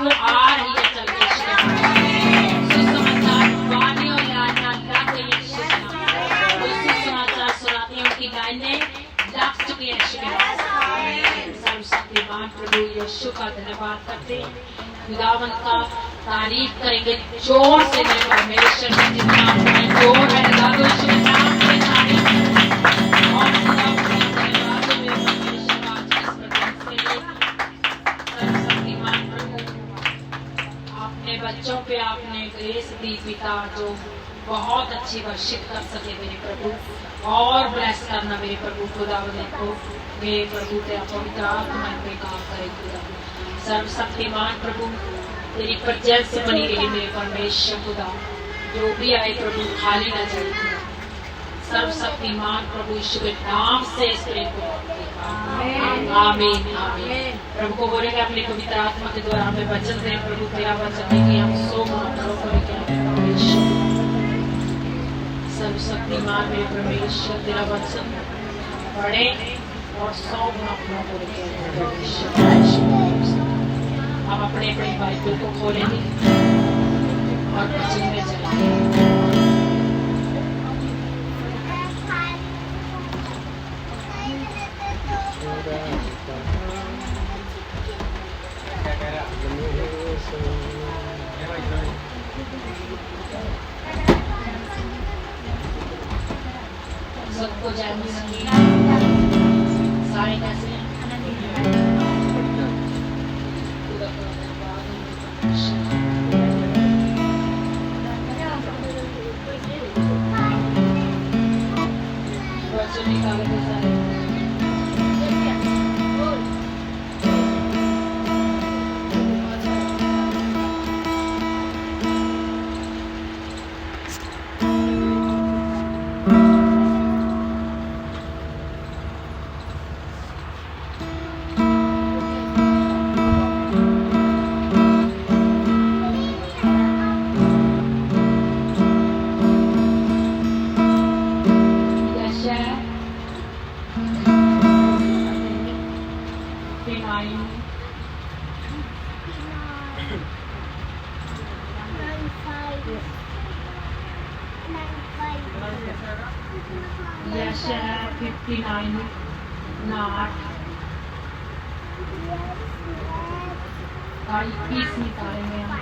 वो आ रही है चल के सुसमाचार वाणी और लाना लग गई है सुसमाचार सुनाती उनकी लाइनें लग चुकी है सर्वशक्तिमान प्रभु यीशु का धन्यवाद करते खुदावन का तारीफ करेंगे जोर से मेरे परमेश्वर का जितना जोर है लगा दो यीशु के नाम से तारीफ और धन्यवाद दो मेरे परमेश्वर का इस वचन के लिए सर्वशक्तिमान प्रभु अपने बच्चों पे आपने ग्रेस दी पिता जो बहुत अच्छी वर्शिप कर सके मेरे प्रभु और ब्लेस करना मेरे प्रभु खुदावन को मेरे प्रभु तेरा पवित्र आत्मा पे काम करे खुदा सर्वशक्तिमान प्रभु तेरी प्रेजेंस बनी रही मेरे परमेश्वर खुदा जो भी आए प्रभु खाली न जाए खुदा सर्वशक्तिमान प्रभु यीशु के नाम से इस प्रेम को आमीन आमीन प्रभु को बोलेंगे अपने पवित्र आत्मा के द्वारा हमें वचन दे प्रभु तेरा वचन है कि हम सो परमेश्वर सर्वशक्तिमान मेरे परमेश्वर तेरा वचन पढ़े और 100 गुना अपना हम अपने अपने बाइबल को खोलेंगे और वचन में चलेंगे सबको जाने सारे कैसे बच्चों निकाले सारे Yeshua 59 not 21 निकालेंगे हम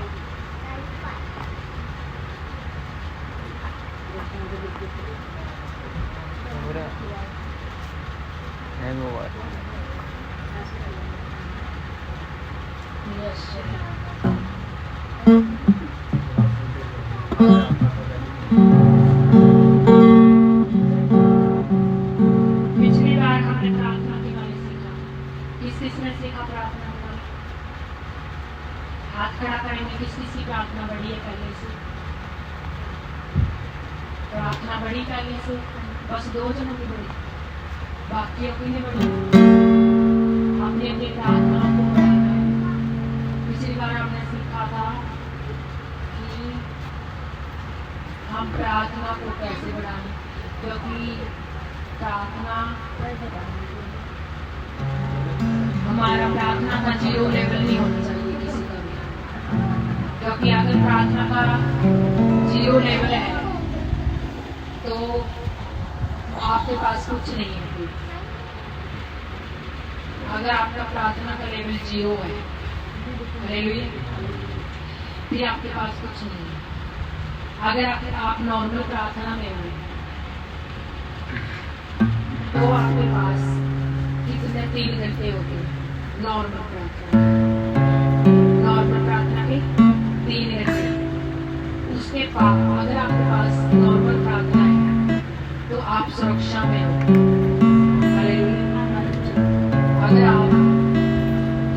पिछली बार हमने प्रार्थना के बारे में सीखा किसने सीखा प्रार्थना का हाथ खड़ा करेंगे किसकी प्रार्थना बढ़ी है पहले से प्रार्थना बढ़ी पहले से बस 2 जनों की बढ़ी बाकी कोई नहीं बढ़ी अपनी अपनी प्रार्थनाओं को बढ़ाना है पिछली बार हमने सीखा था कि हम प्रार्थना को कैसे बढ़ाएं क्योंकि प्रार्थना हमारा प्रार्थना का 0 लेवल नहीं होना चाहिए किसी का भी क्योंकि अगर प्रार्थना का 0 लेवल है तो आपके पास कुछ नहीं है अगर आपका प्रार्थना का लेवल 0 है फिर आपके पास कुछ नहीं है अगर आप नॉर्मल प्रार्थना में हो तो आपके पास कितने 3 घंटे होते हैं नॉर्मल प्रार्थना के 3 घंटे उसके बाद अगर आपके पास नॉर्मल प्रार्थना है तो आप सुरक्षा में हो अगर आप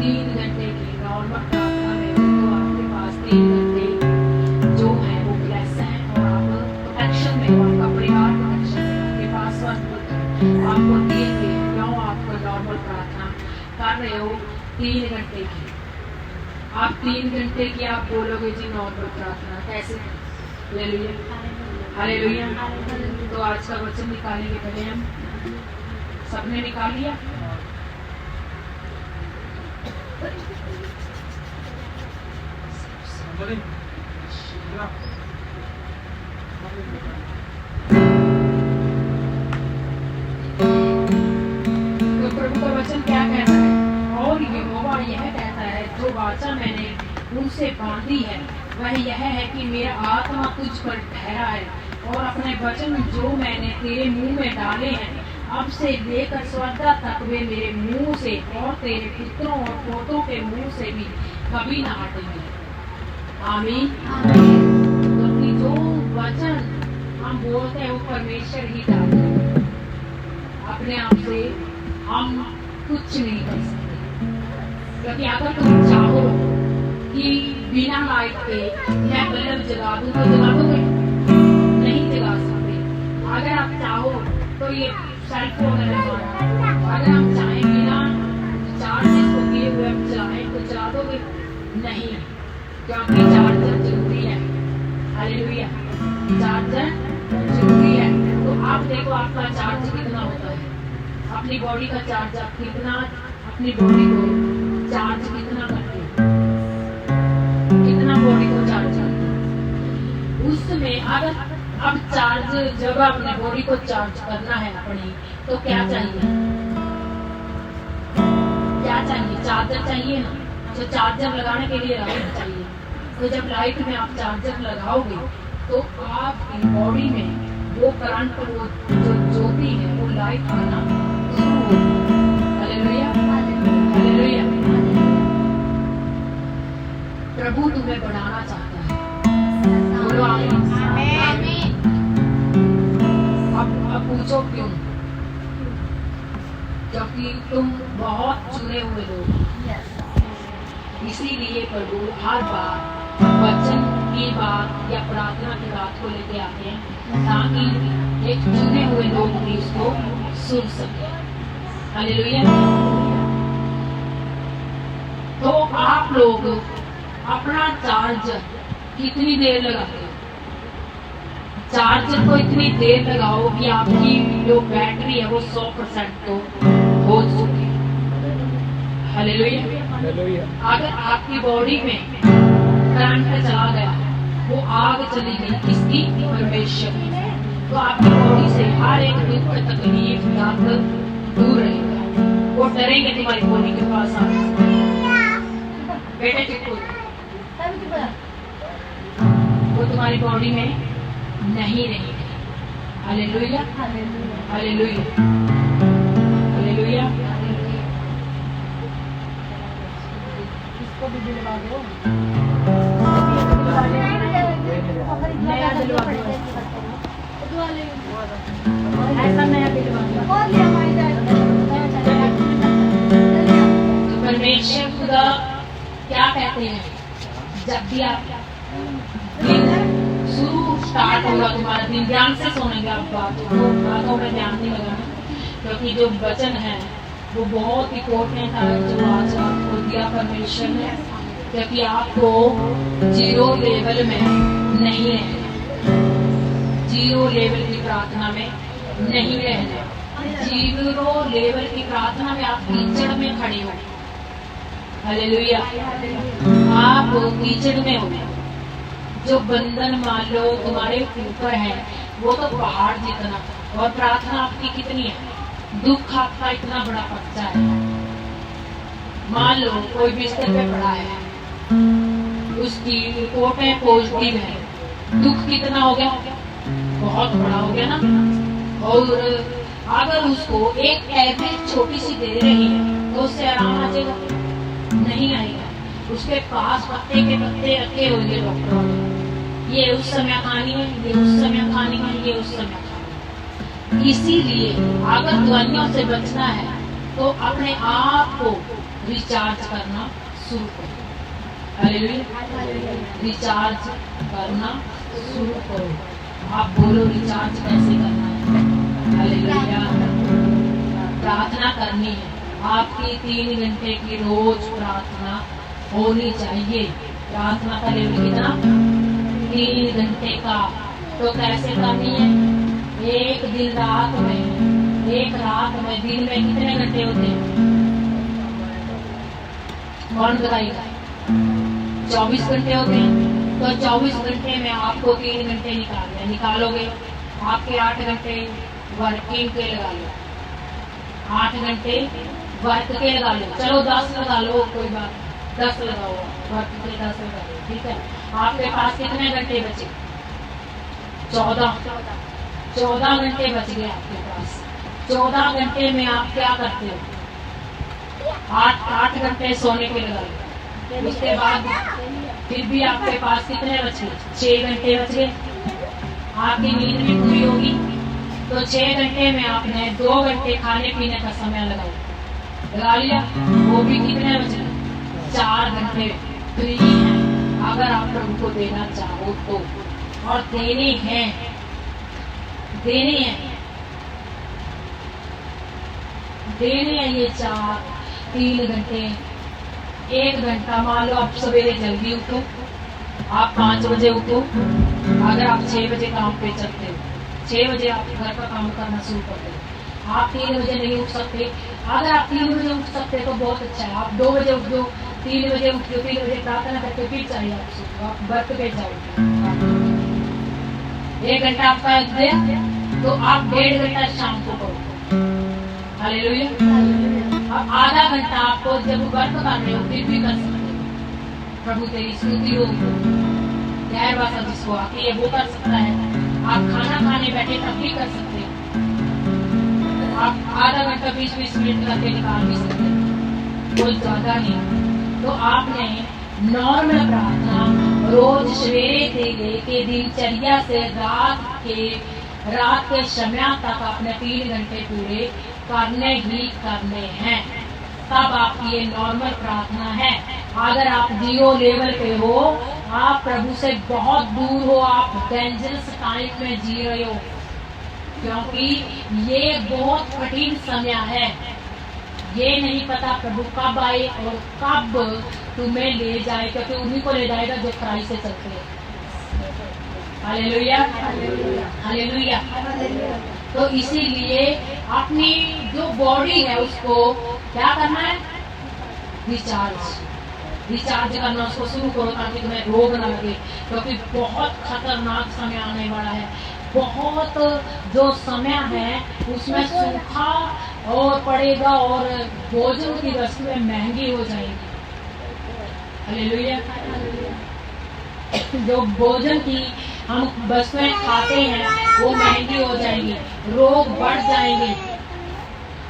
3 घंटे की नॉर्मल प्रार्थना में हो तो आपके पास 3 घंटे जो है वो ब्लेस है और आप प्रोटेक्शन में हो आपका परिवार प्रोटेक्शन में आपके पास आपको देंगे क्यों आपको नॉर्मल प्रार्थना कर रहे हो 3 घंटे की आप 3 घंटे की आप बोलोगे जी नॉर्मल प्रार्थना कैसे हालेलुया तो आज का वचन निकालेंगे पहले हम सबने निकाल लिया तो प्रभु का वचन क्या कहता है? और यहोवा यह कहता है, जो वाचा मैंने उनसे बांधी है वह यह है कि मेरा आत्मा तुझ पर ठहरा है, और अपने वचन जो मैंने तेरे मुंह में डाले हैं अब से लेकर स्वर्गा तक वे मेरे मुंह से और तेरे पुत्रों और पोतों के मुंह से भी कभी ना हटेंगे। आमीन। क्योंकि जो वचन हम बोलते हैं वो परमेश्वर ही डालते हैं। अपने आप से हम कुछ नहीं कर सकते। क्योंकि अगर तुम चाहो कि बिना लाइट के मैं बल्ब जगा दूं तो जगा दोगे? नहीं जगा सकते। अगर आप चाहो तो ये सेल फोन अगर हम चाहें बिना चार्ज इसको किए हुए हम चलाएं तो चला दोगे? नहीं, क्योंकि चार्जर जरूरी है। हालेलुया, चार्जर जरूरी है। तो आप देखो आपका चार्ज कितना होता है, अपनी बॉडी का चार्ज आप कितना, अपनी बॉडी को चार्ज कितना करते हो, कितना बॉडी को चार्ज करते हो उसमें। अगर अब चार्ज जब अपने बॉडी को चार्ज करना है अपनी, तो क्या चाहिए? क्या चाहिए? चार्जर चाहिए ना। तो चार्जर लगाने के लिए लाइट चाहिए। तो जब लाइट में आप चार्जर लगाओगे तो आपकी बॉडी में वो करंट, वो जो ज्योति है वो लाइट आना शुरू होगी। Hallelujah, hallelujah. प्रभु तुम्हें बढ़ाना चाहता है। बोलो आमीन। अब पूछो क्यों? क्योंकि तुम बहुत चुने हुए लोग, इसीलिए प्रभु हर बार वचन की बात या प्रार्थना की बात को लेके आते हैं ताकि एक चुने हुए लोग भी उसको सुन सके। हालेलुया। तो आप लोग अपना चार्ज कितनी देर लगाते हो? चार्जर को इतनी देर लगाओ कि आपकी जो बैटरी है वो 100% तो हो चुकी। हालेलुया। अगर आपकी बॉडी में करंट चला गया, वो आग चली गई किसकी? परमेश्वर की। तो आपकी बॉडी से हर एक दुख, तकलीफ, दर्द दूर रहेगा। वो डरेंगे तुम्हारी बॉडी के पास आने से। बेटे चुप हो, वो तुम्हारी बॉडी में नहीं रहेगी। Hallelujah, hallelujah, hallelujah. इसको भी दिलवा दो, नया दिलवा दो, ऐसा नया दिलवा दो। परमेश्वर खुदा क्या कहते हैं? जब भी आप शुरू स्टार्ट होगा तुम्हारा दिन, ध्यान से सुनेंगे आप बातों में ध्यान नहीं लगाना, क्योंकि जो वचन है वो बहुत इम्पोर्टेंट है जो आज आपको दिया परमेश्वर ने। क्योंकि आपको जीरो लेवल में नहीं रहना, जीरो लेवल की प्रार्थना में नहीं रहना। जीरो लेवल की प्रार्थना में आप कीचड़ में खड़े हो। हालेलुया, आप कीचड़ में हो। जो बंधन मान लो तुम्हारे ऊपर है वो तो पहाड़ जितना, और प्रार्थना आपकी कितनी है? दुख आपका इतना बड़ा पच्चा है। मान लो कोई बिस्तर पे पड़ा है, उसकी रिपोर्टें पॉजिटिव है, दुख कितना हो गया? बहुत बड़ा हो गया ना। और अगर उसको एक टैबलेट छोटी सी दे रही है तो उससे आराम आ जाएगा? नहीं आएगा। उसके पास पत्ते के पत्ते रखे होंगे डॉक्टरों ने, ये उस समय खानी है, ये उस समय खानी है, ये उस समय खानी है। इसीलिए अगर दवाइयों से बचना है तो अपने आप को रिचार्ज करना शुरू करो। हालेलुया, रिचार्ज करना शुरू करो। आप बोलो रिचार्ज कैसे करना है? हालेलुया, प्रार्थना करनी है। आपकी 3 घंटे की रोज प्रार्थना होनी चाहिए। प्रार्थना का लेवल कितना? 3 घंटे का। तो कैसे करनी है? एक दिन रात में, एक रात में दिन में कितने घंटे होते हैं? कौन बताएगा? 24 घंटे होते हैं, तो 24 घंटे में आपको 3 घंटे निकालोगे, आपके 8 घंटे वर्किंग के लगा लो, 8 घंटे वर्क के लगा लो, चलो 10 लगा लो, कोई बात 10 लगाओ, वर्क के 10 लगा लो, ठीक है। आपके पास कितने घंटे बचे? 14 घंटे बच गए आपके पास। 14 घंटे में आप क्या करते हो? 8 घंटे सोने के लगा लो, उसके बाद फिर भी आपके पास कितने बचे? 6 घंटे बच गए। आपकी नींद भी पूरी होगी, तो 6 घंटे में आपने 2 घंटे खाने पीने का समय लगा लिया, वो भी कितने बचे? 4 घंटे फ्री है अगर आप प्रभु को देना चाहो तो, और देने हैं ये 3 घंटे, 1 घंटा। मान लो आप सवेरे जल्दी उठो, आप 5 बजे उठो, अगर आप 6 बजे काम पे चलते हो, 6 बजे आप घर का काम करना शुरू करते हो, आप 3 बजे नहीं उठ सकते। अगर आप 3 बजे उठ सकते तो बहुत अच्छा है, आप 2 बजे उठ दो, 3 बजे उठ दो, 3 बजे प्रार्थना करके फिर चाहिए आप वर्क पे जाओ, 1 घंटा आपका गया, तो आप 1.5 घंटा शाम को करो। हालेलुया। अब आधा घंटा आपको जब वर्क कर रहे हो फिर भी कर सकते हो, प्रभु तेरी स्तुति हो, गैर भाषा जिसको आती है वो कर सकता है। आप खाना खाने बैठे तब भी कर सकते हो, आप आधा घंटा 20-20 मिनट करके निकाल भी सकते हैं, कोई ज्यादा नहीं। तो आपने नॉर्मल प्रार्थना रोज सवेरे से लेके दिनचर्या से रात के समय तक अपने 3 घंटे पूरे करने ही करने हैं, तब आपकी ये नॉर्मल प्रार्थना है। अगर आप 0 लेवल पे हो, आप प्रभु से बहुत दूर हो, आप डेंजरस टाइम में जी रहे हो, क्योंकि ये बहुत कठिन समय है। ये नहीं पता प्रभु कब आए और कब तुम्हें ले जाए, क्योंकि उन्हीं को ले जाएगा जो खराई से चलते हैं। Hallelujah, hallelujah. तो इसीलिए अपनी जो बॉडी है उसको क्या करना है? रिचार्ज करना उसको शुरू करो, ताकि तुम्हें रोग न लगे, क्योंकि बहुत खतरनाक समय आने वाला है। बहुत जो समय है उसमें सूखा और पड़ेगा और भोजन की वस्तुएं महंगी हो जाएंगी। हालेलुया। जो भोजन की हम वस्तुएं खाते हैं वो महंगी हो जाएंगी, रोग बढ़ जाएंगे,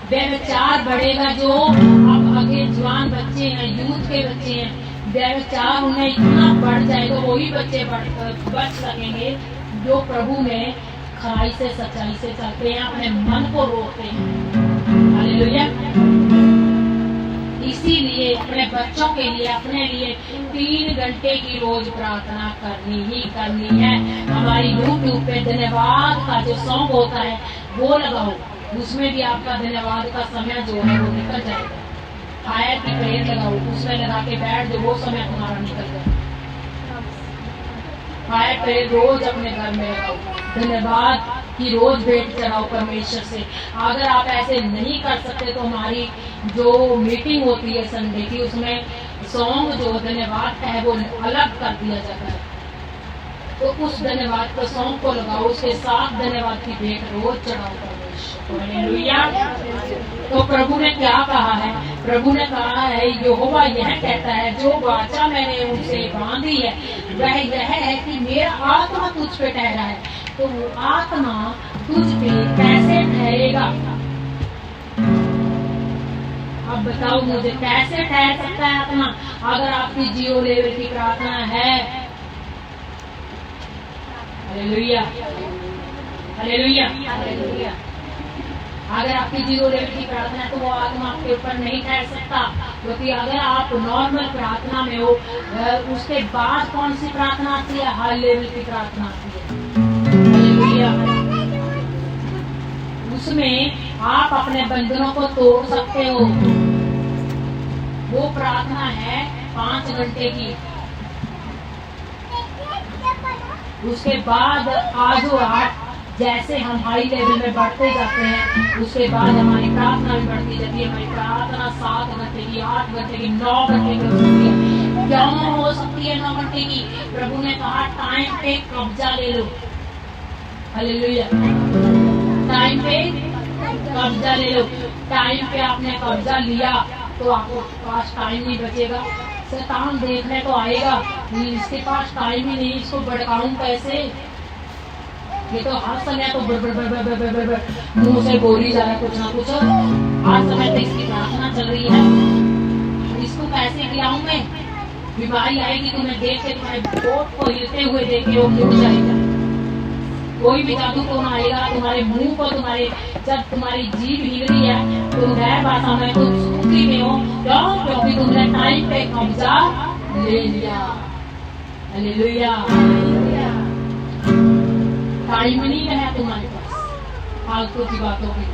व्यभिचार बढ़ेगा। जो अब आगे जवान बच्चे हैं, यूथ के बच्चे हैं, व्यभिचार उन्हें इतना बढ़ जाएगा, वही बच्चे बच सकेंगे जो प्रभु में खराई से सच्चाई से चलते हैं, अपने मन को रोकते हैं। हालेलुया। इसीलिए अपने बच्चों के लिए, अपने लिए 3 घंटे की रोज प्रार्थना करनी ही करनी है। हमारी YouTube पे धन्यवाद का जो सॉन्ग होता है वो लगाओ, उसमें भी आपका धन्यवाद का समय जो है वो निकल जाएगा। फायर की प्रेयर लगाओ, उसमें लगा के बैठ दो, वो समय तुम्हारा निकल जाएगा। फायर प्रेयर रोज अपने घर में लगाओ, धन्यवाद की रोज भेंट चढ़ाओ परमेश्वर से। अगर आप ऐसे नहीं कर सकते तो हमारी जो मीटिंग होती है संडे की, उसमें सॉन्ग जो धन्यवाद का है वो अलग कर दिया जाता है, तो उस धन्यवाद के सॉन्ग को लगाओ, उसके साथ धन्यवाद की भेंट रोज चढ़ाओ परमेश्वर। हालेलुया। तो प्रभु ने क्या कहा है? प्रभु ने कहा है, यहोवा यह कहता है, जो वाचा मैंने उनसे बांधी है वह यह है कि मेरा आत्मा तुझ पे ठहरा है। तो वो आत्मा तुझ पे कैसे ठहरेगा? अब बताओ मुझे, कैसे ठहर सकता है आत्मा? अगर आपकी 0 लेवल की प्रार्थना है। Hallelujah, hallelujah, hallelujah. अगर आपकी 0 लेवल की प्रार्थना है तो वो आत्मा आपके ऊपर नहीं ठहर सकता, क्योंकि अगर आप नॉर्मल प्रार्थना में हो, उसके बाद कौन सी प्रार्थना आती है? हाई लेवल की प्रार्थना आती है। उसमें आप अपने बंधनों को तोड़ सकते हो। वो प्रार्थना है 5 घंटे की। उसके बाद आज आप जैसे हम हाई लेवल में बढ़ते जाते हैं, उसके बाद हमारी प्रार्थना भी बढ़ती जाती है। हमारी प्रार्थना 7 घंटे की, 8 घंटे की, 9 घंटे की हो सकती है। क्यों हो सकती है शांति की। प्रभु ने कहा टाइम पे कब्जा ले लो। हालेलुया। टाइम पे कब्जा ले लो। टाइम पे आपने कब्जा लिया तो आपके पास टाइम नहीं बचेगा। शैतान देखने को आएगा, इसके पास टाइम ही नहीं, इसको भड़काऊं कैसे। ये तो हर समय तो मुंह से बोली जा रहा है कुछ ना कुछ। हर समय तो इसकी प्रार्थना चल रही है, इसको कैसे खिलाऊं मैं। बीमारी आएगी तुम्हें देख के, तुम्हारे पेट को हिलते हुए देख के वो मुड़ जाएगा। कोई भी जादू कौन आएगा तुम्हारे मुंह को, तुम्हारे जब तुम्हारी जीभ हिल रही है तुम गैर भाषा में, तुम सुखी में हो, क्यों? क्योंकि तुमने टाइम पे कब्जा ले लिया। हालेलुया। टाइम नहीं है तुम्हारे पास फालतू की बातों की।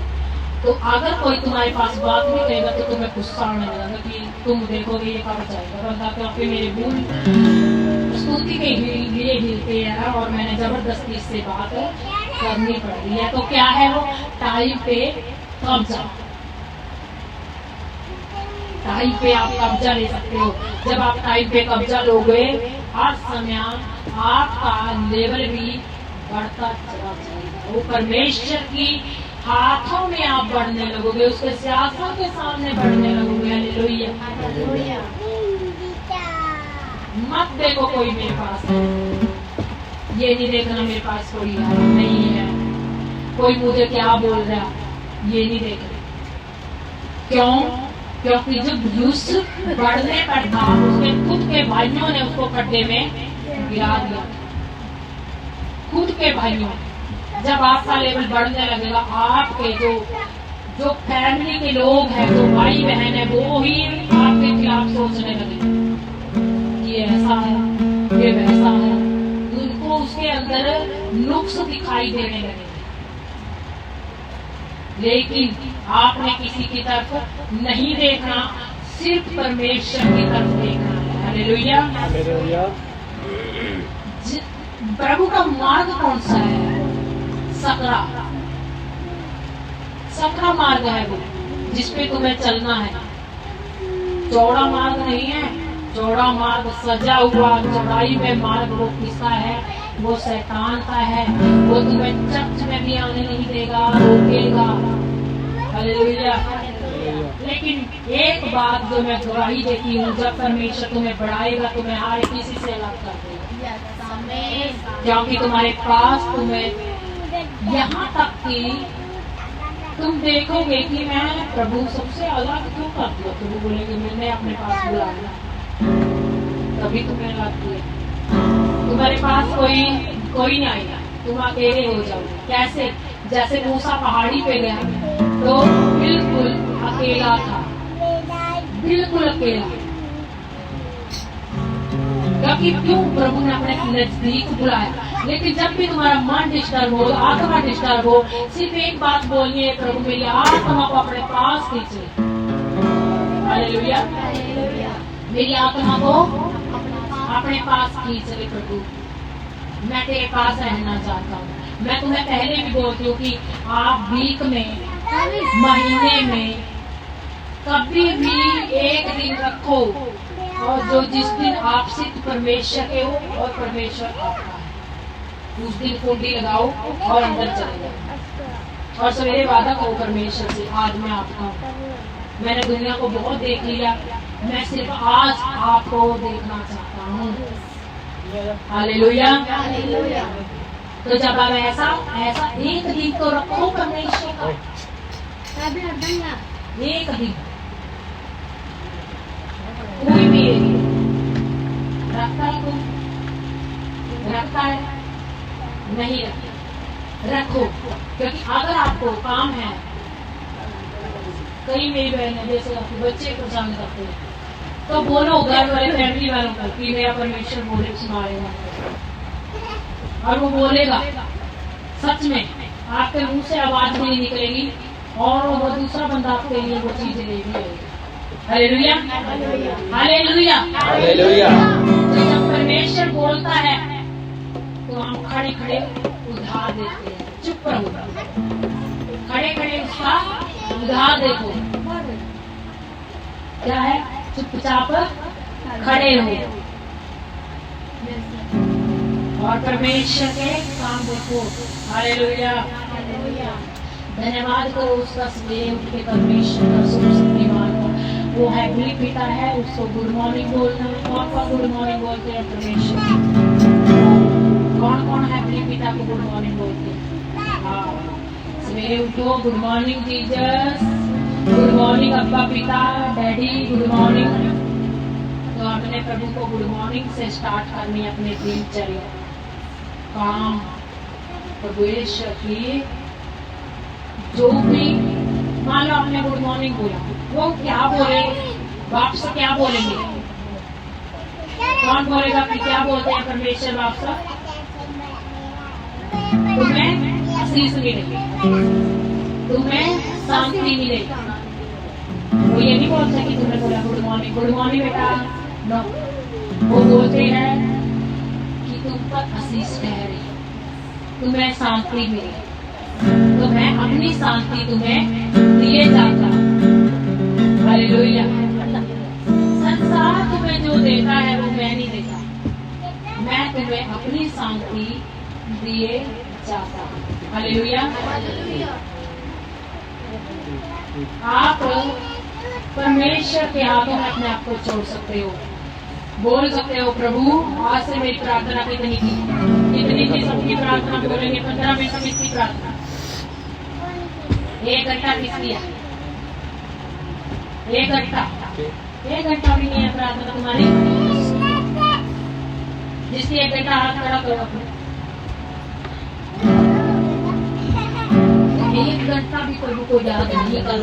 तो अगर कोई तुम्हारे पास बात नहीं कहेगा तो तुम्हें गुस्सा आने लगेगा कि तुम देखोगे ये कब जाएगा बंदा, क्योंकि मेरे मूल स्तुति के लिए हिलते हैं और मैंने जबरदस्ती इससे बात करनी पड़ रही है। तो क्या है वो? टाइम पे कब्जा। टाइम पे आप कब्जा ले सकते हो। जब आप टाइम पे कब्जा लोगे हर समय आपका लेवल भी बढ़ता चला जाएगा। वो परमेश्वर की हाथों में आप बढ़ने लगोगे, उसके सियासों के सामने बढ़ने लगोगे। हालेलुया। मत देखो कोई मेरे पास है, ये नहीं देखना मेरे पास कोई नहीं है, कोई मुझे क्या बोल रहा, ये नहीं देखना। क्यों? क्योंकि जब यूसुफ बढ़ने पर था उसके खुद के भाइयों ने उसको खड्डे में गिरा दिया। खुद के भाइयों। जब आपका लेवल बढ़ने लगेगा आपके जो फैमिली के लोग हैं, जो भाई बहन है, वो ही आपके खिलाफ सोचने लगेंगे ये ऐसा है, ये वैसा है। उनको उसके अंदर नुक्स दिखाई देने लगेंगे। लेकिन आपने किसी की तरफ नहीं देखना, सिर्फ परमेश्वर की तरफ देखना है। हालेलुया। प्रभु का मार्ग कौन सा है? सकरा। सकरा मार्ग है वो जिसपे तुम्हें चलना है। चौड़ा मार्ग नहीं है। चौड़ा मार्ग सजा हुआ चौड़ाई में मार्ग वो किसका है? वो शैतान का है। वो तुम्हें चर्च में भी आने नहीं देगा, रोकेगा। हालेलुया। लेकिन एक बात जो मैं गवाही देती हूँ, जब परमेश्वर तुम्हें बढ़ाएगा तुम्हें हर किसी से अलग कर देगा। क्योंकि तुम्हारे पास तुम्हें यहाँ तक कि तुम देखोगे कि मैं प्रभु सबसे अलग क्यों कर दिया। प्रभु बोलेंगे मैंने अपने पास बुलाया तभी तुम्हें अलग किया। तुम्हारे पास कोई नहीं आएगा, तुम अकेले हो जाओगे। कैसे? जैसे मूसा पहाड़ी पे गया तो बिल्कुल अकेला था, बिल्कुल अकेला। क्योंकि क्यों? प्रभु ने अपने नजदीक बुलाया। लेकिन जब भी तुम्हारा मन डिस्टर्ब हो, आत्मा डिस्टर्ब हो, सिर्फ एक बात बोलनी है, प्रभु मेरी आत्मा को अपने पास खींचे। हालेलुया। मेरी आत्मा को अपने पास खींच ले प्रभु, मैं तेरे पास रहना चाहता हूँ। मैं तुम्हें पहले भी बोलती हूँ कि आप वीक में, महीने में कभी भी एक दिन रखो और जो जिस दिन आप सिर्फ परमेश्वर के हो और परमेश्वर आपका है, उस दिन कुंडी लगाओ और अंदर चले जाओ और सवेरे वादा करो परमेश्वर से, आज मैं आपका हूँ। मैंने दुनिया को बहुत देख लिया, मैं सिर्फ आज आपको देखना चाहता हूँ। हालेलुया। तो जब आप ऐसा एक दिन तो रखो परमेश्वर का, एक दिन कोई भी रखता है, तुम रखता है नहीं रखो। क्योंकि अगर आपको काम है, कई मेरी बहन है जैसे आपके बच्चे परेशान करते हैं, तो बोलो घर वाले फैमिली वालों को कि मेरा परमेश्वर बोले सुनाएगा, और वो बोलेगा सच में आपके मुंह से आवाज नहीं निकलेगी और वो दूसरा बंदा आपके लिए वो चीज ले भी आएगा। हालेलुया। हालेलुया। हालेलुया। तो जब परमेश्वर बोलता है तो हम खड़े खड़े उधार देते हैं, चुप रहो, खड़े खड़े उसका उधार देखो। क्या है? चुपचाप खड़े रहो। और परमेश्वर के काम देखो। हालेलुया, धन्यवाद करो उसका सवेरे उठ के परमेश्वर का सर्वशक्तिमान का वो हेवनली पिता है, उसको गुड मॉर्निंग बोलना। कौन कौन गुड मॉर्निंग बोलते हैं परमेश्वर? कौन कौन हेवनली पिता को गुड मॉर्निंग बोलते हैं? सवेरे उठो, good morning Jesus, good morning अब्बा पिता, डैडी, गुड मॉर्निंग। तो अपने प्रभु को गुड मॉर्निंग से स्टार्ट करनी है अपने दिनचर्या काम। परमेश्वर की जो भी मान लो आपने गुड मॉर्निंग बोला, वो क्या बोले? बाप से क्या बोलेंगे? कौन बोलेगा कि क्या बोलते हैं परमेश्वर बाप से? तुम्हें आशीष मिलेगी, तुम्हें शांति मिलेगी। वो ये नहीं बोलते कि तुमने बोला गुड मॉर्निंग बेटा, नो। वो बोलते हैं कि तुम पर आशीष ठहरे, तुम्हें शांति मिले, तो मैं अपनी शांति तुम्हें दिए जाता हूँ। हालेलुया। संसार तुम्हें जो देता है वो मैं नहीं देता, मैं तुम्हें अपनी शांति दिए जाता हूँ। हालेलुया। आप परमेश्वर के हाथों में अपने आप को छोड़ सकते हो, बोल सकते हो प्रभु आज से मेरी प्रार्थना कितनी थी सबकी प्रार्थना बोलेंगे। 15 मिनट में किसकी प्रार्थना? 1 घंटा किसकी है? 1 घंटा भी नहीं है प्रार्थना तुम्हारी। जिसकी 1 घंटा हाथ खड़ा करो अपने। 1 घंटा भी प्रभु को याद नहीं करते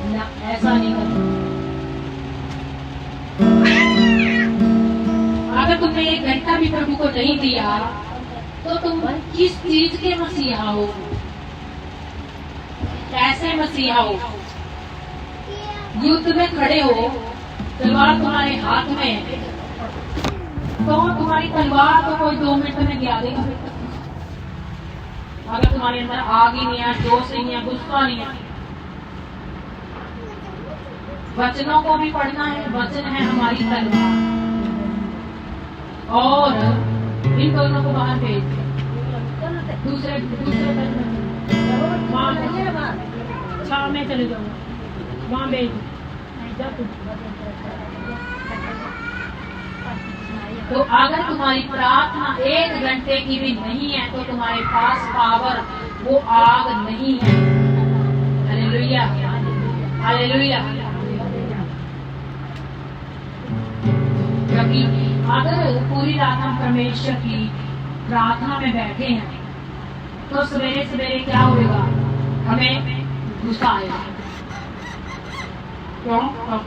ना, ऐसा नहीं करते। अगर तुमने 1 घंटा भी प्रभु को नहीं दिया तो तुम किस चीज के मसीहा हो? कैसे मसीहा हो? युद्ध में खड़े हो, तलवार तुम्हारे हाथ में है, तो तुम्हारी तलवार तो कोई 2 मिनट में गिरा देगा। अगर तुम्हारे अंदर आग ही नहीं है, जोश नहीं है, गुस्सा नहीं है। वचनों को भी पढ़ना है, वचन है हमारी तलवार, और इन दोनों को बाहर भेज दे। दूसरे वहाँ मैं चले जाऊंगा, वहाँ भेज। तो अगर तुम्हारी प्रार्थना 1 घंटे की भी नहीं है तो तुम्हारे पास पावर, वो आग नहीं है। Hallelujah, hallelujah. क्योंकि अगर पूरी रात हम परमेश्वर की प्रार्थना में बैठे हैं तो सवेरे सवेरे क्या होगा? हमें गुस्सा आएगा। क्यों?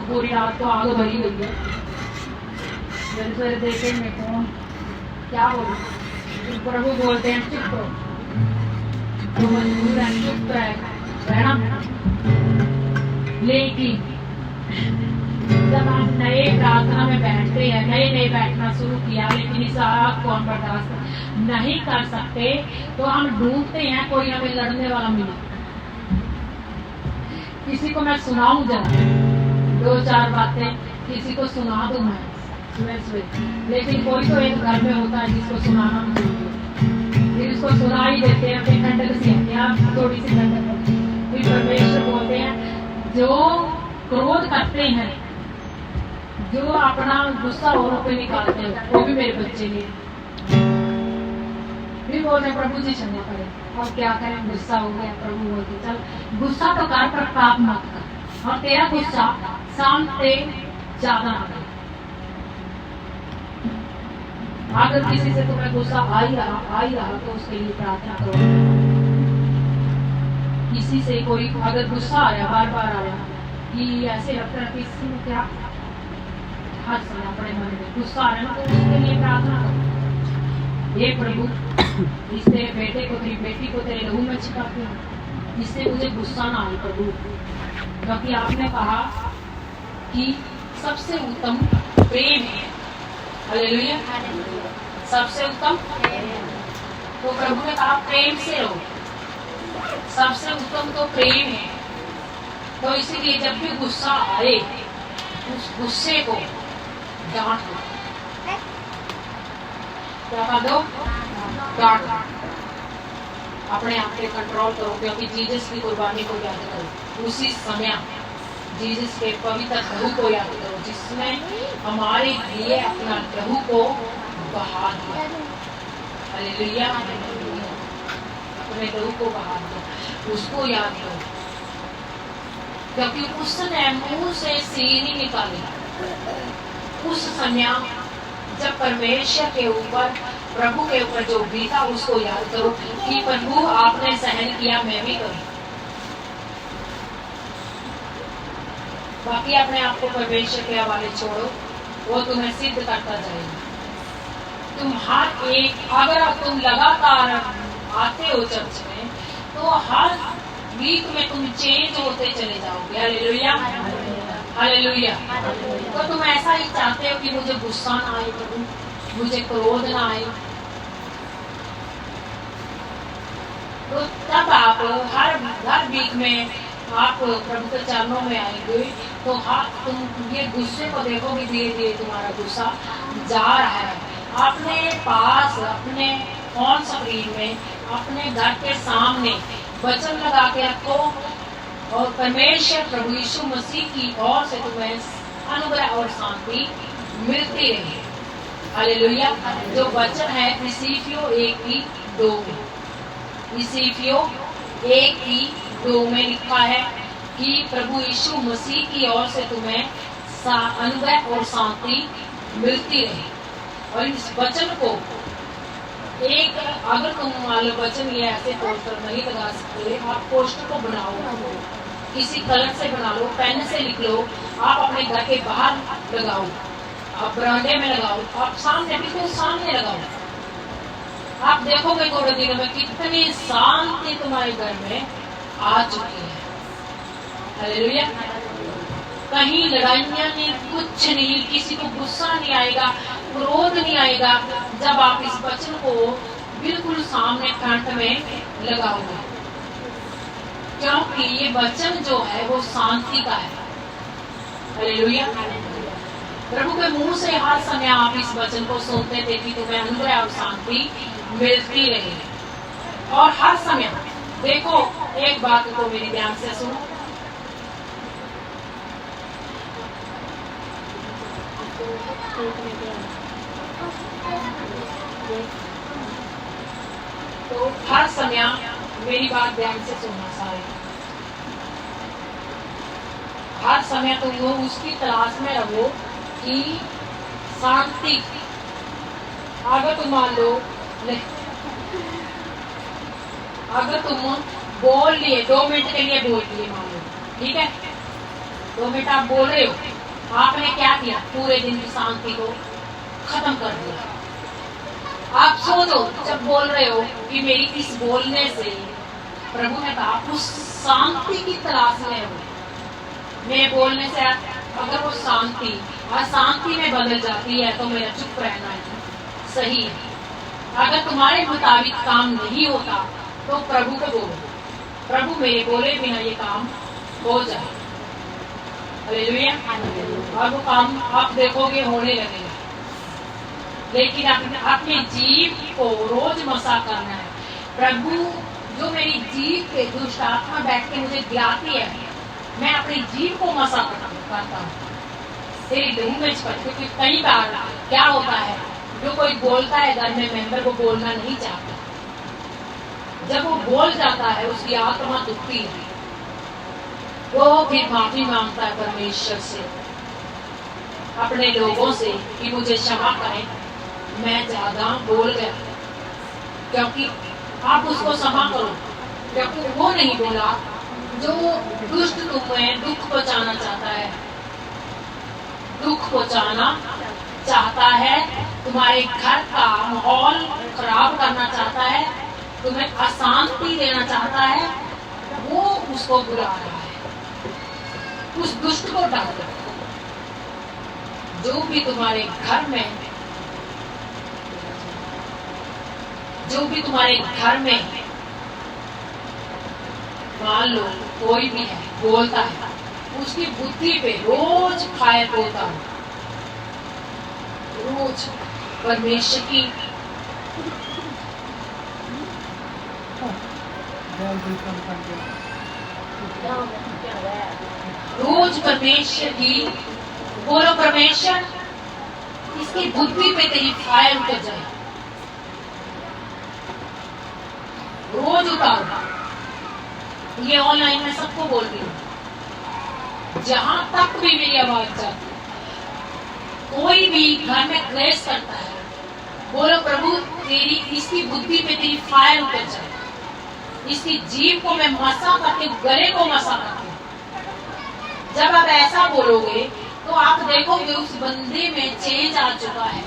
पूरी रात तो आग भरी हुई है। सवेरे देखेंगे कौन क्या बोले। प्रभु बोलते हैं चुप करो, तो मजबूर है चुप रहना। लेकिन जब आप नए प्रार्थना में बैठते हैं, नए बैठना शुरू किया, लेकिन इस आग को हम बर्दाश्त नहीं कर सकते, तो हम ढूंढते हैं कोई हमें लड़ने वाला मिले। किसी को मैं सुनाऊं जरा 2-4 बातें, किसी को सुना दूं मैं सुबह, लेकिन कोई तो एक घर में होता है जिसको सुनाना नहीं चाहिए, फिर उसको सुना ही देते हैं। फिर ठंडक सी आती है, थोड़ी सी ठंडक। फिर परमेश्वर बोलते हैं जो क्रोध करते हैं, जो अपना गुस्सा औरों पे निकालते हैं, वो भी मेरे बच्चे नहीं। भी बोलते प्रभु जी क्षमा करें, और क्या करें, गुस्सा हो गया। प्रभु बोलते चल गुस्सा तो कर पर पाप मत कर, और तेरा गुस्सा शाम से ज्यादा ना कर। अगर किसी से तुम्हें गुस्सा आ ही रहा तो उसके लिए प्रार्थना करो। किसी से कोई अगर गुस्सा आ रहा, बार आ रहा, कि ऐसे लगता है कि इसमें क्या हर समय अपने मन में गुस्सा आ रहा है, तो उसके लिए प्रार्थना करो। ये प्रभु इस तेरे बेटे को, तेरी बेटी को तेरे लहू में छिपाती हूँ, इससे मुझे गुस्सा ना आए प्रभु। क्योंकि आपने कहा कि सबसे उत्तम प्रेम है। हालेलुया, सबसे उत्तम। तो प्रभु ने कहा प्रेम से रहो, सबसे उत्तम तो प्रेम है। तो इसीलिए जब भी गुस्सा आए, उस गुस्से को डांट दो। क्या कर दो, डांट दो। अपने आप पे कंट्रोल करो, क्योंकि जीसस की कुर्बानी को याद करो। उसी समय जीसस के पवित्र लहू को याद करो, जिसने हमारे लिए अपना लहू को बहा दिया। हालेलुया, अपने लहू को बहा दिया, उसको याद करो। क्योंकि उसने मुंह से सील ही निकाली। उस समय जब परमेश्वर के ऊपर, प्रभु के ऊपर जो बीता, उसको याद करो कि प्रभु आपने सहन किया, मैं भी करूं। बाकी अपने आप को परमेश्वर के हवाले छोड़ो, वो तुम्हें सिद्ध करता जाएगा। तुम हर एक, अगर तुम लगातार आते हो चर्च में, तो हर वीक में तुम चेंज होते चले जाओगे। Hallelujah, hallelujah. तो तुम ऐसा ही चाहते हो कि मुझे गुस्सा ना आए प्रभु, मुझे क्रोध ना आए। तो तब आप हर वीक में आप प्रभु के चरणों में आएंगे, तो तुम ये गुस्से को देखोगे, धीरे धीरे तुम्हारा गुस्सा जा रहा है। अपने पास, अपने फोन स्क्रीन में, अपने घर के सामने वचन लगा के रखो, और परमेश्वर प्रभु यीशु मसीह की ओर से तुम्हें अनुग्रह और शांति मिलती रहे। हालेलुया। जो वचन है इफिसियों 1:2 में, इफिसियों 1:2 में लिखा है कि प्रभु यीशु मसीह की ओर से तुम्हें अनुग्रह और शांति मिलती रहे। और इस वचन को अगर तुम मान लो वचन ये ऐसे पोस्टर नहीं लगा सकते, आप पोस्टर को बनाओ, किसी कलर से बना लो, पेन से लिख लो, आप अपने घर के बाहर लगाओ, आप बरामदे में लगाओ, आप सामने, बिल्कुल सामने लगाओ। आप देखोगे थोड़े दिनों में कितनी शांति तुम्हारे घर में आ चुकी है। हालेलुया। कहीं लड़ाइयां नहीं, कुछ नहीं, किसी को गुस्सा नहीं आएगा, क्रोध नहीं आएगा, जब आप इस वचन को बिल्कुल सामने फ्रंट में लगाओगे। क्योंकि ये वचन जो है वो शांति का है। हालेलुया। प्रभु के मुंह से हर समय आप इस वचन को सुनते थे कि तुम्हें अनुग्रह और शांति मिलती रहे। और हर समय देखो, एक बात को मेरी ध्यान से सुनो, तो हर समय मेरी बात ध्यान से सुनना सारे। हर समय तुम वो उसकी तलाश में रहो कि शांति। अगर तुम मान लो, अगर तुम बोल लिए 2 मिनट के लिए बोल लिए, मान लो, ठीक है, 2 मिनट आप बोल रहे हो, आपने क्या किया, पूरे दिन की शांति को खत्म कर दिया। आप सोचो जब बोल रहे हो कि मेरी इस बोलने से, प्रभु ने कहा उस शांति की तलाश में हो। मेरे बोलने से अगर वो शांति अशांति में बदल जाती है, तो मेरा चुप रहना है सही है। अगर तुम्हारे मुताबिक काम नहीं होता, तो प्रभु को बोलो, प्रभु मेरे बोले बिना ये काम हो जाए। हालेलुया। और वो काम आप देखोगे होने लगेगा। लेकिन अपने जीव को रोज मसा करना है। प्रभु, जो मेरी जीव पे दुष्ट आत्मा बैठ के मुझे गिराती है, मैं अपनी जीव को मसा करता हूँ तेरी लहू में छपट। क्योंकि कई बार क्या होता है, जो कोई बोलता है घर में, मेंबर को बोलना नहीं चाहता, जब वो बोल जाता है उसकी आत्मा दुखती है, वो फिर माफी मांगता है परमेश्वर से, अपने लोगों से कि मुझे क्षमा करें, मैं ज्यादा बोल गया। क्योंकि आप उसको क्षमा करो, क्योंकि वो नहीं बोला जो दुष्ट तुम्हें दुख पहुंचाना चाहता है, दुख पहुंचाना चाहता है, तुम्हारे घर का माहौल खराब करना चाहता है, तुम्हें अशांति देना चाहता है, वो उसको बुला रहा है। उस दुष्ट को डांटो। जो भी तुम्हारे घर में, जो भी तुम्हारे घर में मान लो कोई भी है बोलता है, उसकी बुद्धि पे रोज फायर होता है, रोज परमेश्वर की रोज परमेश्वर की बोलो, परमेश्वर इसकी बुद्धि पे तेरी फायर उतर जाए, रोज उतारो। ये ऑनलाइन में सबको बोल रही हूँ, जहां तक भी मेरी आवाज जाती है, कोई भी घर में क्लेश करता है, बोलो प्रभु तेरी इसकी बुद्धि पे तेरी फायर उतर जाए, इसकी जीभ को मैं मसा करती हूँ, गले को मसा करती हूँ। जब आप ऐसा बोलोगे तो आप देखोगे उस बंदे में चेंज आ चुका है,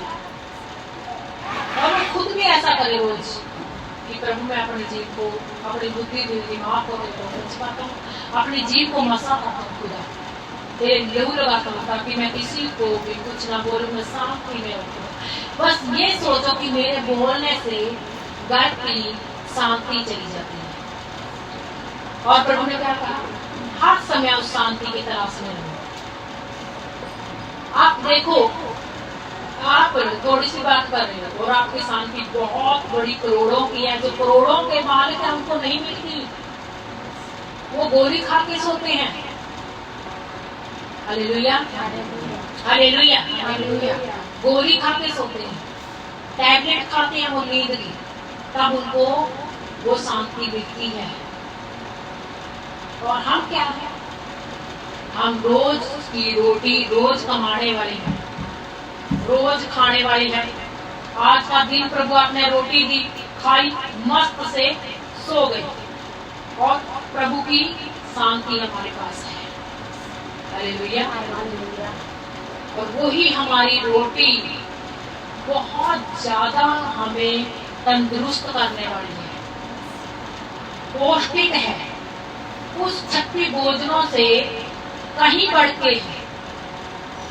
और वो खुद भी ऐसा करे रोज कि प्रभु मैं अपनी जीभ को, अपनी बुद्धि दिमाग को पाता हूँ, अपनी जीभ को मसा करता हूँ, खुदा तेरे लहू लगाता हूँ ताकि मैं किसी को भी कुछ ना बोलूं, मैं शांति में रखूं। बस ये सोचो कि मेरे बोलने से घर की शांति चली जाती है। और प्रभु ने क्या कहा, हर समय उस शांति की तलाश में रहो। आप देखो, आप थोड़ी सी बात कर रहे हो और आपकी शांति बहुत बड़ी करोड़ों की है, जो करोड़ों के मालिक है उनको नहीं मिलती, वो गोली खा के सोते हैं। Hallelujah, hallelujah, hallelujah. गोली खा के सोते हैं, टैबलेट खाते हैं वो नींद की, तब उनको वो शांति मिलती है। और हम क्या है, हम रोज की रोटी रोज कमाने वाले हैं, रोज खाने वाले हैं। आज का दिन प्रभु आपने रोटी दी, खाई, मस्त से सो गए, और प्रभु की शांति हमारे पास है। हालेलुया। और वही हमारी रोटी बहुत ज्यादा हमें तंदुरुस्त करने वाली है, पौष्टिक है, उस 36 भोजनों से कहीं बढ़ के है।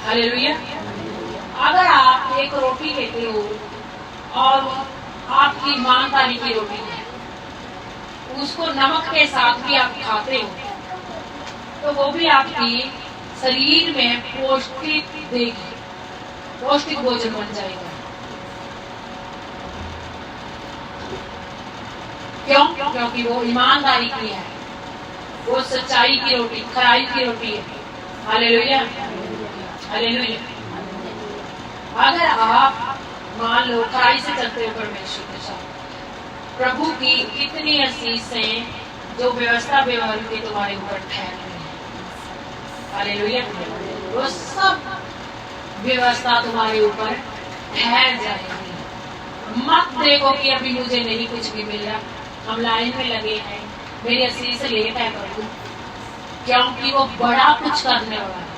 हालेलुया। अगर आप एक रोटी लेते हो और आपकी ईमानदारी की रोटी है, उसको नमक के साथ भी आप खाते हो, तो वो भी आपकी शरीर में पौष्टिक देगी, पौष्टिक भोजन बन जाएगा। क्यों? क्योंकि वो ईमानदारी की है, वो सच्चाई की रोटी, खराई की रोटी है। Hallelujah, hallelujah. अगर आप मान लो खराई से चलते हो परमेश्वर के साथ, प्रभु की कितनी आशीषें जो व्यवस्था व्यवहार की तुम्हारे ऊपर ठहर रही है। हालेलुया। वो सब व्यवस्था तुम्हारे ऊपर ठहर जाएगी। मत देखो कि अभी मुझे नहीं कुछ भी मिल रहा, हम लाइन में लगे हैं, मेरी आशीष लेट है प्रभु, क्योंकि वो बड़ा कुछ करने वाला है।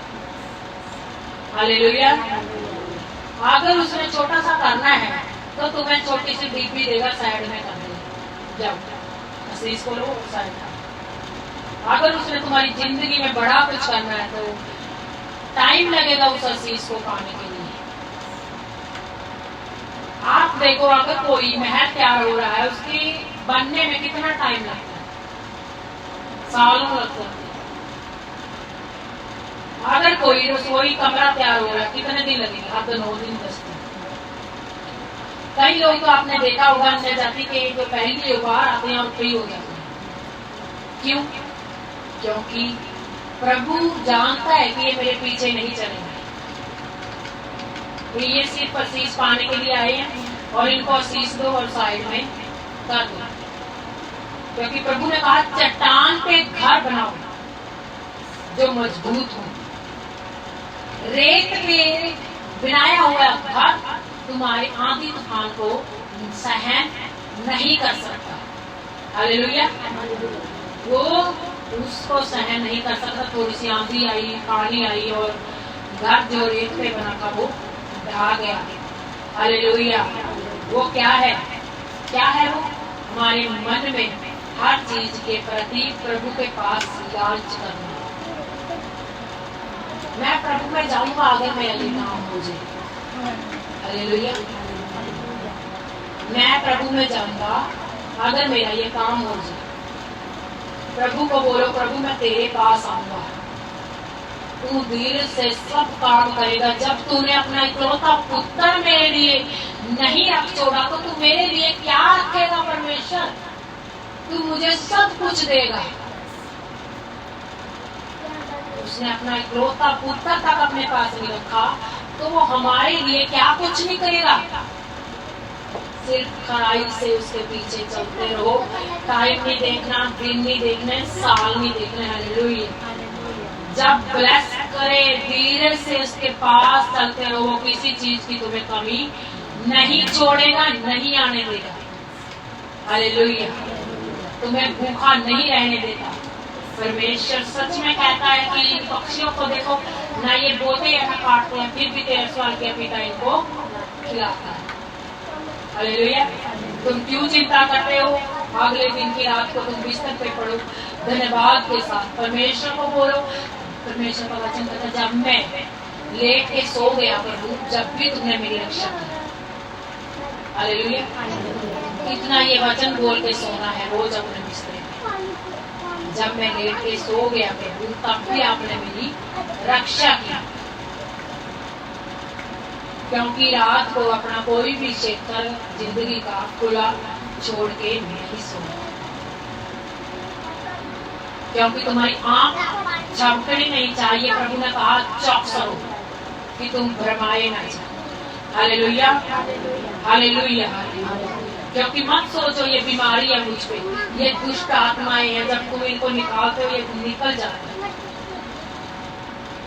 हालेलुया। अगर उसने छोटा सा करना है तो तुम्हें छोटी सी डीपी देगा, साइड में कर देगा, जाओ आशीष को लो साइड में। अगर उसने तुम्हारी जिंदगी में बड़ा कुछ करना है तो टाइम लगेगा उस आशीष को पाने के लिए। आप देखो, अगर कोई महल तैयार हो रहा है, उसके बनने में कितना टाइम लगता है, सालों लगता है। अगर कोई रसोई कमरा तैयार हो रहा है, कितने दिन लगेंगे? आप तो 9 दिन 10 दिन। कई लोग तो आपने देखा होगा अन्य जाति के जो पहली बार आते हैं और फ्री हो जाते हैं। क्यों? क्योंकि प्रभु जानता है कि ये मेरे पीछे नहीं चलेंगे, ये सिर्फ आशीष पाने के लिए आए हैं, और इनको आशीष दो और साइड में कर दो। क्योंकि प्रभु ने कहा चट्टान पे घर बनाओ जो मजबूत हो। रेत पे बनाया हुआ घर तुम्हारे आंधी तूफान को सहन नहीं कर सकता। हालेलुया। वो उसको सहन नहीं कर सकता। थोड़ी सी आंधी आई, पानी आई और घर जो रेत पे बना था वो ढहा गया। हालेलुया। वो क्या है? क्या है वो? हमारे मन में हर चीज के प्रति प्रभु के पास लालच करना। मैं प्रभु में जाऊंगा अगर मेरा ये काम हो जाए। हालेलुया। मैं प्रभु में जाऊंगा अगर मेरा ये काम हो जाए। प्रभु को बोलो, प्रभु मैं तेरे पास आऊंगा, तू धीरे से सब काम करेगा। जब तूने अपना इकलौता पुत्र मेरे लिए नहीं रख छोड़ा तो तू मेरे लिए क्या रखेगा परमेश्वर? तू मुझे सब कुछ देगा। उसने अपना इकलौता पुत्र तक अपने पास नहीं रखा, तो वो हमारे लिए क्या कुछ नहीं करेगा। सिर्फ खराई से उसके पीछे चलते रहो, टाइम नहीं देखना, दिन नहीं देखना, साल नहीं देखना। हालेलुया। जब ब्लेस करे धीरे से उसके पास चलते रहो, किसी चीज की तुम्हें कमी नहीं छोड़ेगा, नहीं आने देगा। हालेलुया। तुम्हें भूखा नहीं रहने देता। परमेश्वर सच में कहता है कि पक्षियों को देखो ना, ये बोते हैं ना काटते हैं, फिर भी तेरे सवाल के पिता इनको खिलाता है। हालेलुया। तुम क्यों चिंता करते हो? अगले दिन की रात को तुम बिस्तर पे पड़ो, धन्यवाद के साथ परमेश्वर को बोलो। परमेश्वर का वचन कहता है, जब मैं लेट के सो गया प्रभु, जब भी तुमने मेरी रक्षा की। हालेलुया। इतना ये वचन बोल के सोना है रोज अपने बिस्तर में। जब मैं लेट के सो गया प्रभु, तब भी आपने मेरी रक्षा की। क्योंकि रात को अपना कोई भी क्षेत्र जिंदगी का खुला छोड़ के नहीं सोना, क्योंकि तुम्हारी आंख झपकनी नहीं चाहिए। प्रभु ने कहा चौकस रहो कि तुम भरमाए ना जाओ। Hallelujah, hallelujah. क्योंकि मत सोचो ये बीमारी है मुझ पे, ये दुष्ट आत्माएं हैं, जब तुम इनको निकालते हो ये निकल जाते हैं।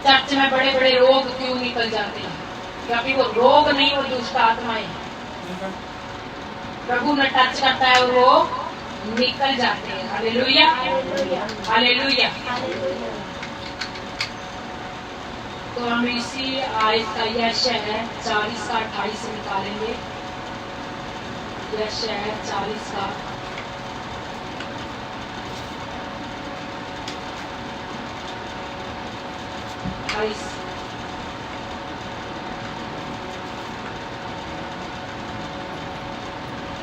चर्च में बड़े बड़े रोग क्यों निकल जाते हैं? क्योंकि वो रोग नहीं, वो दुष्ट आत्माएं हैं। प्रभु ने टच करता है, वो निकल जाते हैं। Hallelujah, hallelujah. तो हम इसी आयत का यशायाह 40 का 28 से निकालेंगे। यशायाह 40 का 28।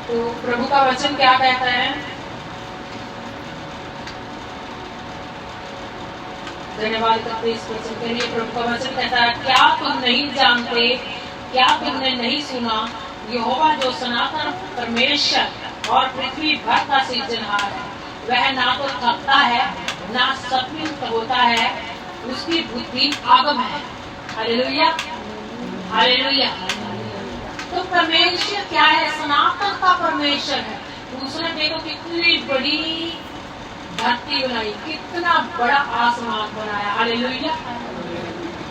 तो प्रभु का वचन क्या कहता है? धन्यवाद करते इस वचन के लिए। प्रभु का वचन कहता है, क्या तुम नहीं जानते, क्या तुमने नहीं सुना, यहोवा जो सनातन परमेश्वर और पृथ्वी भर का सृजनहार है, वह ना तो थकता है ना सतयुक्त होता है, उसकी बुद्धि आगम है। Hallelujah, hallelujah. तो परमेश्वर क्या है? सनातन का परमेश्वर है। उसने देखो कितनी बड़ी धरती बनाई, कितना बड़ा आसमान बनाया। हालेलुया।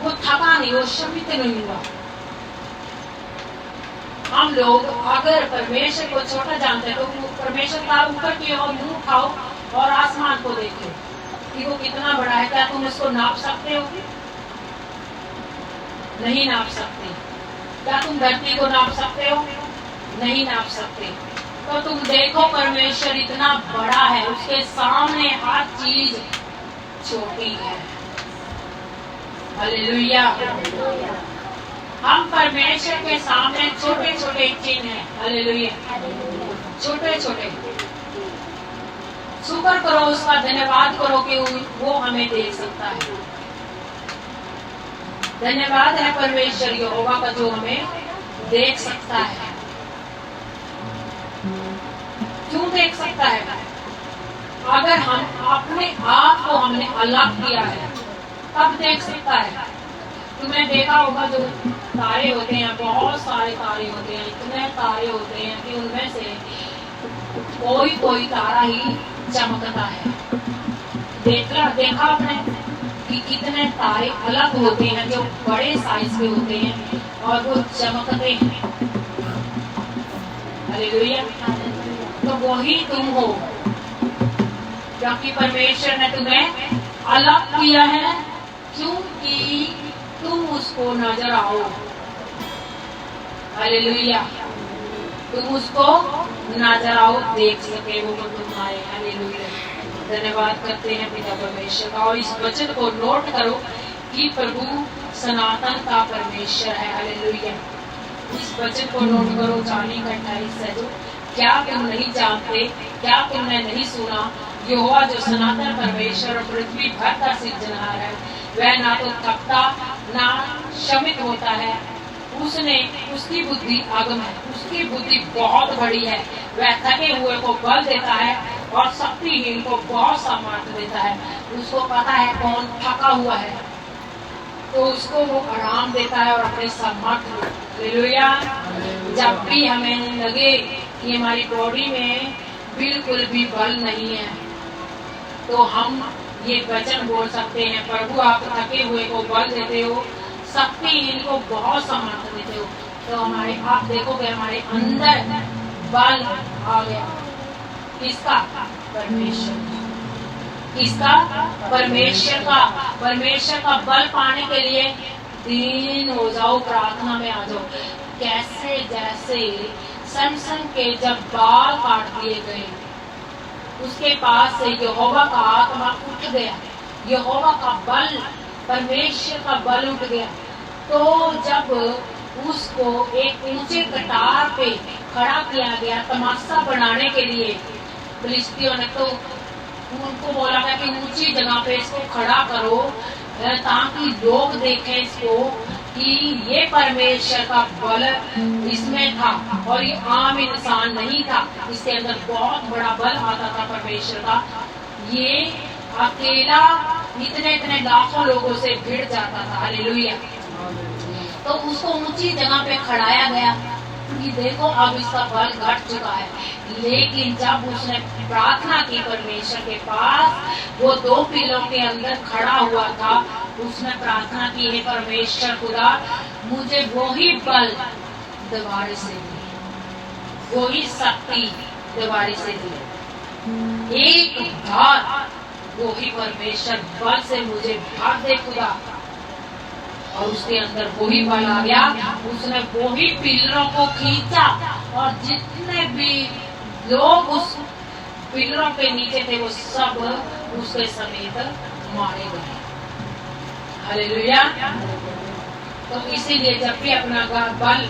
वो थका नहीं, वो श्रमित नहीं हुआ। हम लोग अगर परमेश्वर को छोटा जानते हैं तो परमेश्वर का ऊपर की ओर मुंह उठाओ और आसमान को देखो कि वो कितना बड़ा है। क्या तुम इसको नाप सकते हो? नहीं नाप सकते। क्या तुम धरती को नाप सकते हो? नहीं नाप सकते। तो तुम देखो परमेश्वर इतना बड़ा है, उसके सामने हर चीज छोटी है। हालेलुया। हम परमेश्वर के सामने छोटे छोटे चिन्ह हैं। हालेलुया, छोटे छोटे। शुक्र करो, उसका धन्यवाद करो कि वो हमें देख सकता है। धन्यवाद है परमेश्वर यहोवा का जो हमें देख सकता है। क्यों देख सकता है? अगर हम अपने आप को हमने अलग किया है तब देख सकता है। तुमने देखा होगा जो तारे होते हैं, बहुत सारे तारे होते हैं, इतने तारे होते हैं कि उनमें से कोई कोई तारा ही चमकता है। देखा आपने कि कितने तारे अलग होते हैं जो बड़े साइज के होते हैं और वो चमकते हैं। हालेलुया। तो वही तुम हो, क्योंकि परमेश्वर ने तुम्हें अलग किया है, क्योंकि तुम उसको नजर आओ। हालेलुया। तुम उसको नजर आओ, देख सके वो तुम्हारे। हालेलुया। धन्यवाद करते हैं पिता परमेश्वर का। और इस वचन को नोट करो कि प्रभु सनातन का परमेश्वर है। हालेलुया। इस वचन को नोट करो। 40 का 28 है जो, क्या तुम नहीं जानते, क्या तुमने नहीं सुना, यहोवा जो सनातन परमेश्वर और पृथ्वी भर का सृजनहार है, वह ना तो थकता ना श्रमित होता है, उसने उसकी बुद्धि अगम है, उसकी बुद्धि बहुत बड़ी है। वह थके हुए को बल देता है और शक्तिहीन को बहुत सामर्थ्य देता है। उसको पता है कौन थका हुआ है तो उसको वो आराम देता है और अपने सामर्थ्य। हालेलुया। जब भी हमें लगे कि हमारी बॉडी में बिल्कुल भी बल नहीं है तो हम ये वचन बोल सकते हैं, प्रभु आप थके हुए को बल देते हो, शक्तिहीन को बहुत सामर्थ्य देते हो। तो हमारे आप देखोगे हमारे अंदर बल आ गया। किसका? परमेश्वर। किसका? परमेश्वर का। परमेश्वर का बल पाने के लिए दीन हो जाओ, प्रार्थना में आ जाओ। कैसे? जैसे समसन के जब बाल काट दिए गए, उसके पास से यहोवा का आत्मा उठ गया, यहोवा का बल, परमेश्वर का बल उठ गया। तो जब उसको एक ऊंचे कटार पे खड़ा किया गया तमाशा बनाने के लिए, फिलिस्तियों ने तो उनको बोला था कि ऊंची जगह पे इसको खड़ा करो ताकि लोग देखें इसको कि ये परमेश्वर का बल इसमें था और ये आम इंसान नहीं था, इसके अंदर बहुत बड़ा बल आता था परमेश्वर का। ये अकेला इतने इतने लाखों लोगों से भिड़ जाता था। हालेलुया। तो उसको ऊंची जगह पे खड़ाया गया कि देखो अब इसका बल घट चुका है। लेकिन जब उसने प्रार्थना की परमेश्वर के पास, वो 2 पीलों के अंदर खड़ा हुआ था, उसने प्रार्थना की, हे परमेश्वर खुदा मुझे वही बल दोबारा से दिए, वही शक्ति दोबारा से दिए, एक बार वही परमेश्वर बल से मुझे भर दे खुदा। और उसके अंदर वही बल आ गया। उसने वही पिलरों को खींचा और जितने भी लोग उस पिलरों के नीचे थे वो सब उसके समेत मारे गए। हालेलुया। तो इसीलिए जब भी अपना बल,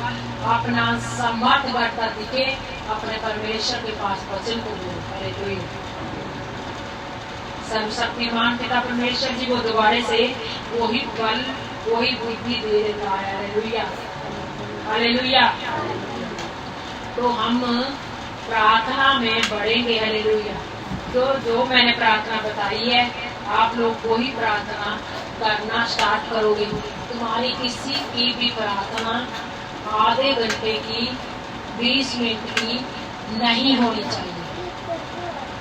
अपना सामर्थ्य बढ़ता दिखे, अपने परमेश्वर के पास वचन को बोलो। हालेलुया। सर्वशक्तिमान पिता परमेश्वर जी वो दोबारा से वही बल, वही बुद्धि दे देता है। हालेलुया। हालेलुया। तो हम प्रार्थना में बढ़ेंगे। हालेलुया। तो जो मैंने प्रार्थना बताई है आप लोग वही प्रार्थना करना स्टार्ट करोगे। तुम्हारी किसी की भी प्रार्थना आधे घंटे की, 20 मिनट की नहीं होनी चाहिए।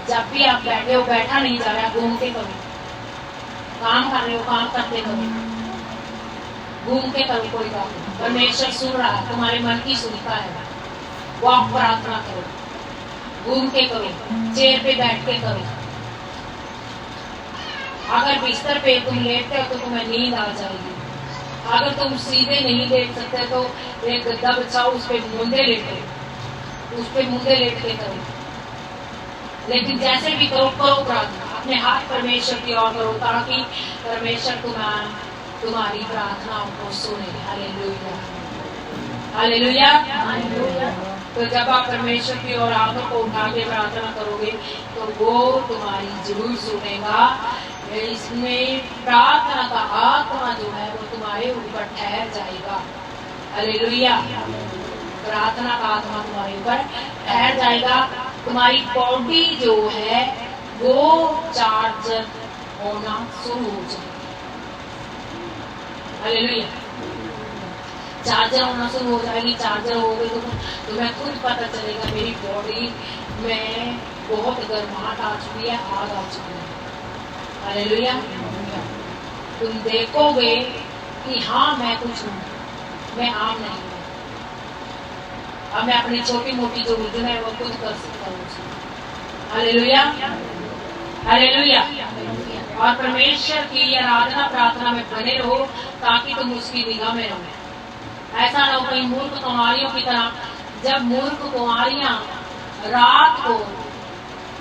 जब भी आप बैठे हो, बैठा नहीं जा रहा, घूम के करो। काम कर रहे हो, काम करते करो, घूम के करो, कोई बात नहीं। परमेश्वर सुन रहा है, तुम्हारे मन की सुनता है। वॉक प्रार्थना करो, घूम के करो, चेयर पे बैठ के करो। अगर बिस्तर पे तुम लेटते हो तो तुम्हें नींद आ जाएगी। अगर तुम सीधे नहीं लेट सकते तो एक गद्दा बिछाओ, उस पे मुंडे लेटो, उस पे मुंडे लेट के करो। लेकिन जैसे भी करो, करो प्रार्थना, अपने हाथ परमेश्वर की ओर करो ताकि परमेश्वर तुम्हारी प्रार्थनाओं को सुने। हालेलुया। हालेलुया। तो जब आप परमेश्वर की ओर हाथों को उठा के प्रार्थना करोगे तो वो तुम्हारी जरूर सुनेगा। इसमें प्रार्थना का आत्मा जो है वो तुम्हारे ऊपर ठहर जाएगा। हालेलुया। प्रार्थना का आत्मा तुम्हारे ऊपर ठहर जाएगा। तुम्हारी बॉडी जो है वो चार्जर होना शुरू हो जाएगा। हालेलुया। चार्जर होना शुरू हो जाएगी। चार्जर हो गई तो तुम्हें खुद पता चलेगा मेरी बॉडी में बहुत गर्माहट आ चुकी है, आग आ चुकी है। हालेलुया। तुम देखोगे कि हाँ मैं कुछ हूँ, मैं आम नहीं हूँ। अब मैं अपनी छोटी मोटी जो उलझन है वो खुद कर सकता हूँ। हालेलुया। हालेलुया। और परमेश्वर की आराधना प्रार्थना में बने रहो ताकि तुम उसकी निगाह में रहो। ऐसा ना हो कहीं मूर्ख कुमारियों की तरह, जब मूर्ख कुमारियां रात को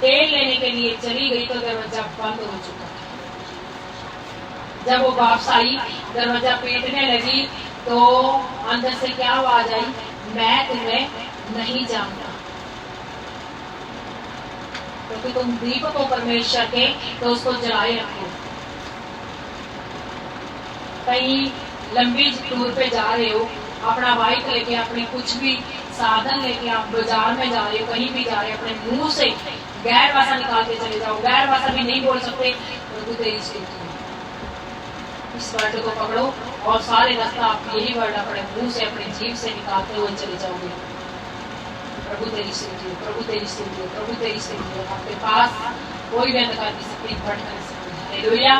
तेल लेने के लिए चली गई तो दरवाजा बंद हो चुका था। जब वो वापस आई, दरवाजा पीटने लगी तो अंदर से क्या आवाज आई, मैं तुम्हें नहीं जानता। क्योंकि तुम दीपक हो परमेश्वर के तो उसको जलाए रखो। कहीं लंबी टूर पे जा रहे हो अपना बाइक लेके, अपने कुछ भी साधन लेके आप बाजार में जा रहे हो, कहीं भी जा रहे हो, अपने मुंह से गैर भाषा निकाल के चले जाओ, गैर भाषा भी नहीं बोल सकते, प्रभु तेरी स्तुति है। इस वर्ड को पकड़ो और सारे रास्ता आप यही वर्ड अपने मुंह से, अपने जीभ से निकालते हुए चले जाओगे। प्रभु तेरी स्तुति है, प्रभु तेरी स्तुति है, प्रभु तेरी स्तुति है। आपके पास कोई भी अंधकार की शक्ति फट कर सकती है। हालेलुया।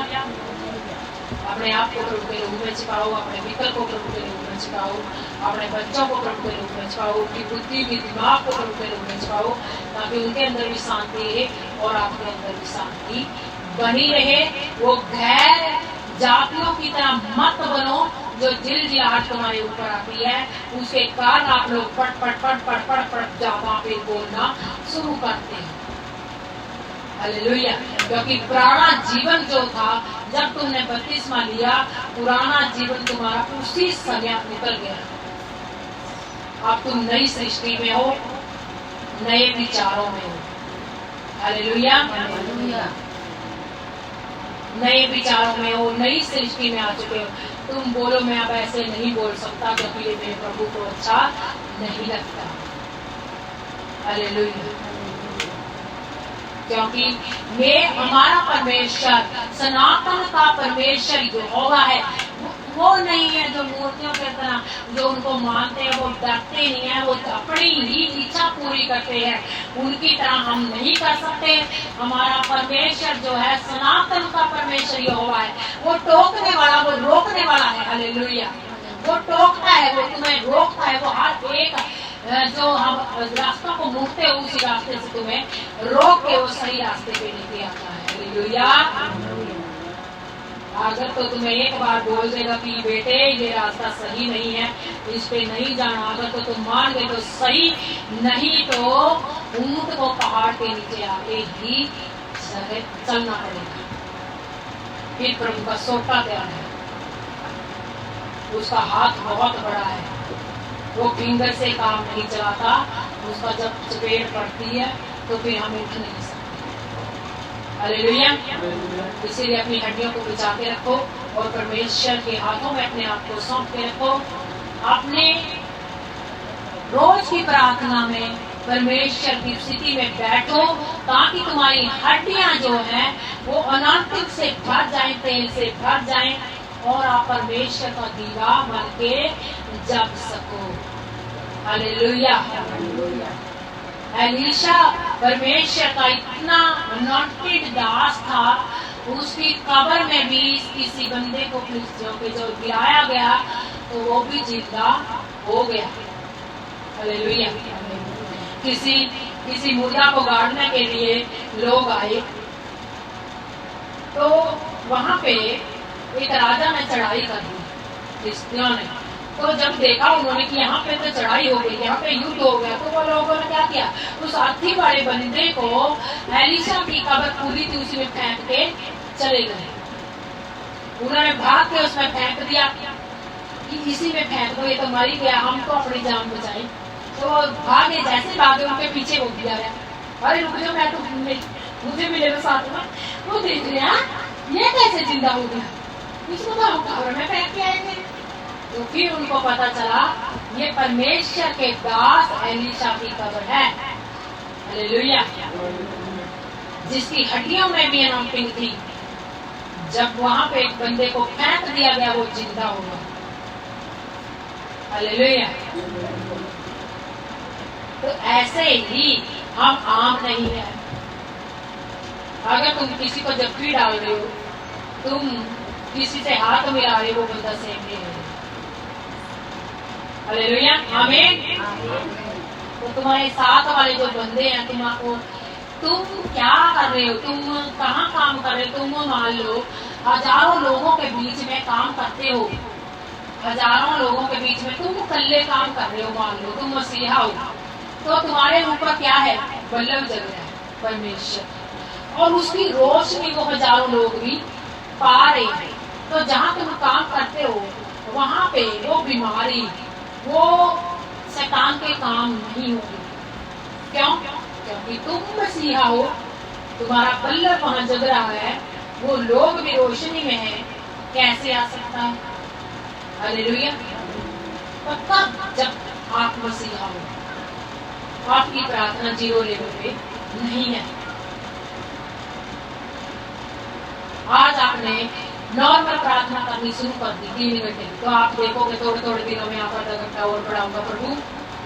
अपने आप को प्रभु के रूप में छिपाओ, अपने विकल्प को प्रभु के रूप में छिपाओ, अपने बच्चों को प्रभु के रूप में छिपाओ, उनकी बुद्धि की दिमाग को प्रभु के रूप में छिपाओ, ताकि उनके अंदर भी शांति रहे और आपके अंदर भी शांति बनी रहे। वो गैर जातियों की तरह मत बनो जो जिलजिलाहट तुम्हारे ऊपर आती है, उसके कारण आप लोग पट पट पट पट पट पट जाता पे बोलना शुरू करते हैं। हालेलुया। क्योंकि पुराना जीवन जो था, जब तुमने बपतिस्मा लिया, पुराना जीवन तुम्हारा उसी समय निकल गया। अब तुम नई सृष्टि में हो, नए विचारों में हो। हालेलुया। नए विचारों में हो, नई सृष्टि में आ चुके हो। तुम बोलो मैं अब ऐसे नहीं बोल सकता क्योंकि ये मेरे प्रभु को अच्छा नहीं लगता। हालेलुया। क्योंकि ये हमारा परमेश्वर, सनातन का परमेश्वर यहोवा है। वो नहीं है जो मूर्तियों की तरह जो उनको मानते हैं, वो डरते नहीं है, वो अपनी ही इच्छा पूरी करते हैं। उनकी तरह हम नहीं कर सकते। हमारा परमेश्वर जो है, सनातन का परमेश्वर यहोवा है। वो टोकने वाला, वो रोकने वाला है। हालेलुया। वो टोकता है, वो तुम्हें रोकता है, वो हर एक जो हम रास्ता को मुड़ते हो उसी रास्ते से तुम्हें रोक के वो सही रास्ते पे लेके आता है। हालेलुया। अगर तो तुम्हें एक बार बोल देगा कि बेटे ये रास्ता सही नहीं है, इस पे नहीं जाना, अगर तो तुम मान गए तो सही, नहीं तो ऊंट को पहाड़ के नीचे आके ही चलना पड़ेगा। फिर प्रभु का सोटा ध्यान है, उसका हाथ बहुत बड़ा है, वो फिंगर से काम नहीं चलाता। उसका जब चपेट पड़ती है तो फिर हम उठ नहीं सकते। हालेलुया। इसीलिए अपनी हड्डियों को बचा के रखो और परमेश्वर के हाथों में अपने आप को सौंप के रखो। अपने रोज की प्रार्थना में परमेश्वर की स्थिति में बैठो, ताकि तुम्हारी हड्डियां जो हैं वो अनांतिक से भर जाएं, तेल से भर जाएं और आप परमेश्वर का दीवा बन के जग सको। हालेलुया। एलीशा परमेश्वर का इतना अनॉइंटेड दास था, उसकी कब्र में भी किसी बंदे को फिलिस्तियों के जो गिराया गया तो वो भी जिंदा हो गया। हालेलुया। किसी मुर्दा को गाड़ने के लिए लोग आए, तो वहां पे एक राजा ने चढ़ाई कर दी फिलिस्तियों ने। तो जब देखा उन्होंने कि यहाँ पे तो चढ़ाई हो गई, यहाँ पे युद्ध हो गया, तो वो लोगों ने क्या किया, उस हाथी वाले बंदे को एलीशा की कब्र पूरी थी उसी में फेंक के चले गए। उन्होंने भाग के उसमें फेंक दिया कि इसी में फेंक दो, ये तो मर ही गया, हम तो अपनी जान बचाई। तो भागे, जैसे भागे उनके पीछे वो भी आ रहा, अरे रुक जाओ, मैं तो मुझे मिले साथ में। वो देख रहे हैं ये कैसे जिंदा हो गया, इसको तो हम कब्र में फेंक के आएंगे। तो फिर उनको पता चला ये परमेश्वर के दास एलीशा की कब्र है। हालेलुया। जिसकी हड्डियों में भी अनॉइंटिंग थी, जब वहां पे एक बंदे को फेंक दिया गया वो जिंदा हुआ। हालेलुया। तो ऐसे ही हम आम नहीं है। अगर तुम किसी को जफ्फी डाल रहे हो, तुम किसी से हाथ मिला रहे हो, वो बंदा सेम नहीं है। हालेलुया। आमीन। तो तुम्हारे साथ वाले जो बंदे हैं, तुम क्या कर रहे हो, तुम कहाँ काम कर रहे हो, तुम मान लो हजारों लोगों के बीच में काम करते हो, हजारों लोगों के बीच में तुम अकेले काम कर रहे हो, मान लो तुम मसीहा हो, तो तुम्हारे ऊपर क्या है, बल्लभ जल रहा है परमेश्वर, और उसकी रोशनी वो हजारों लोग भी पा रहे हैं। तो जहाँ तुम काम करते हो वहां पे वो बीमारी, वो शैतान के काम नहीं होगी। क्यों? क्योंकि तुम मसीहा हो, तुम्हारा बल्लभ वहां जग रहा है, वो लोग भी रोशनी में है, कैसे आ सकता है। हालेलुया। तब जब आप मसीहा हो। आपकी प्रार्थना 0 लेवल पे नहीं है। आज आपने नॉर्मल प्रार्थना करनी शुरू कर दी 3 घंटे, तो आप देखोगे थोड़े थोड़े दिनों में आप आधा घंटा और बढ़ाऊंगा, प्रभु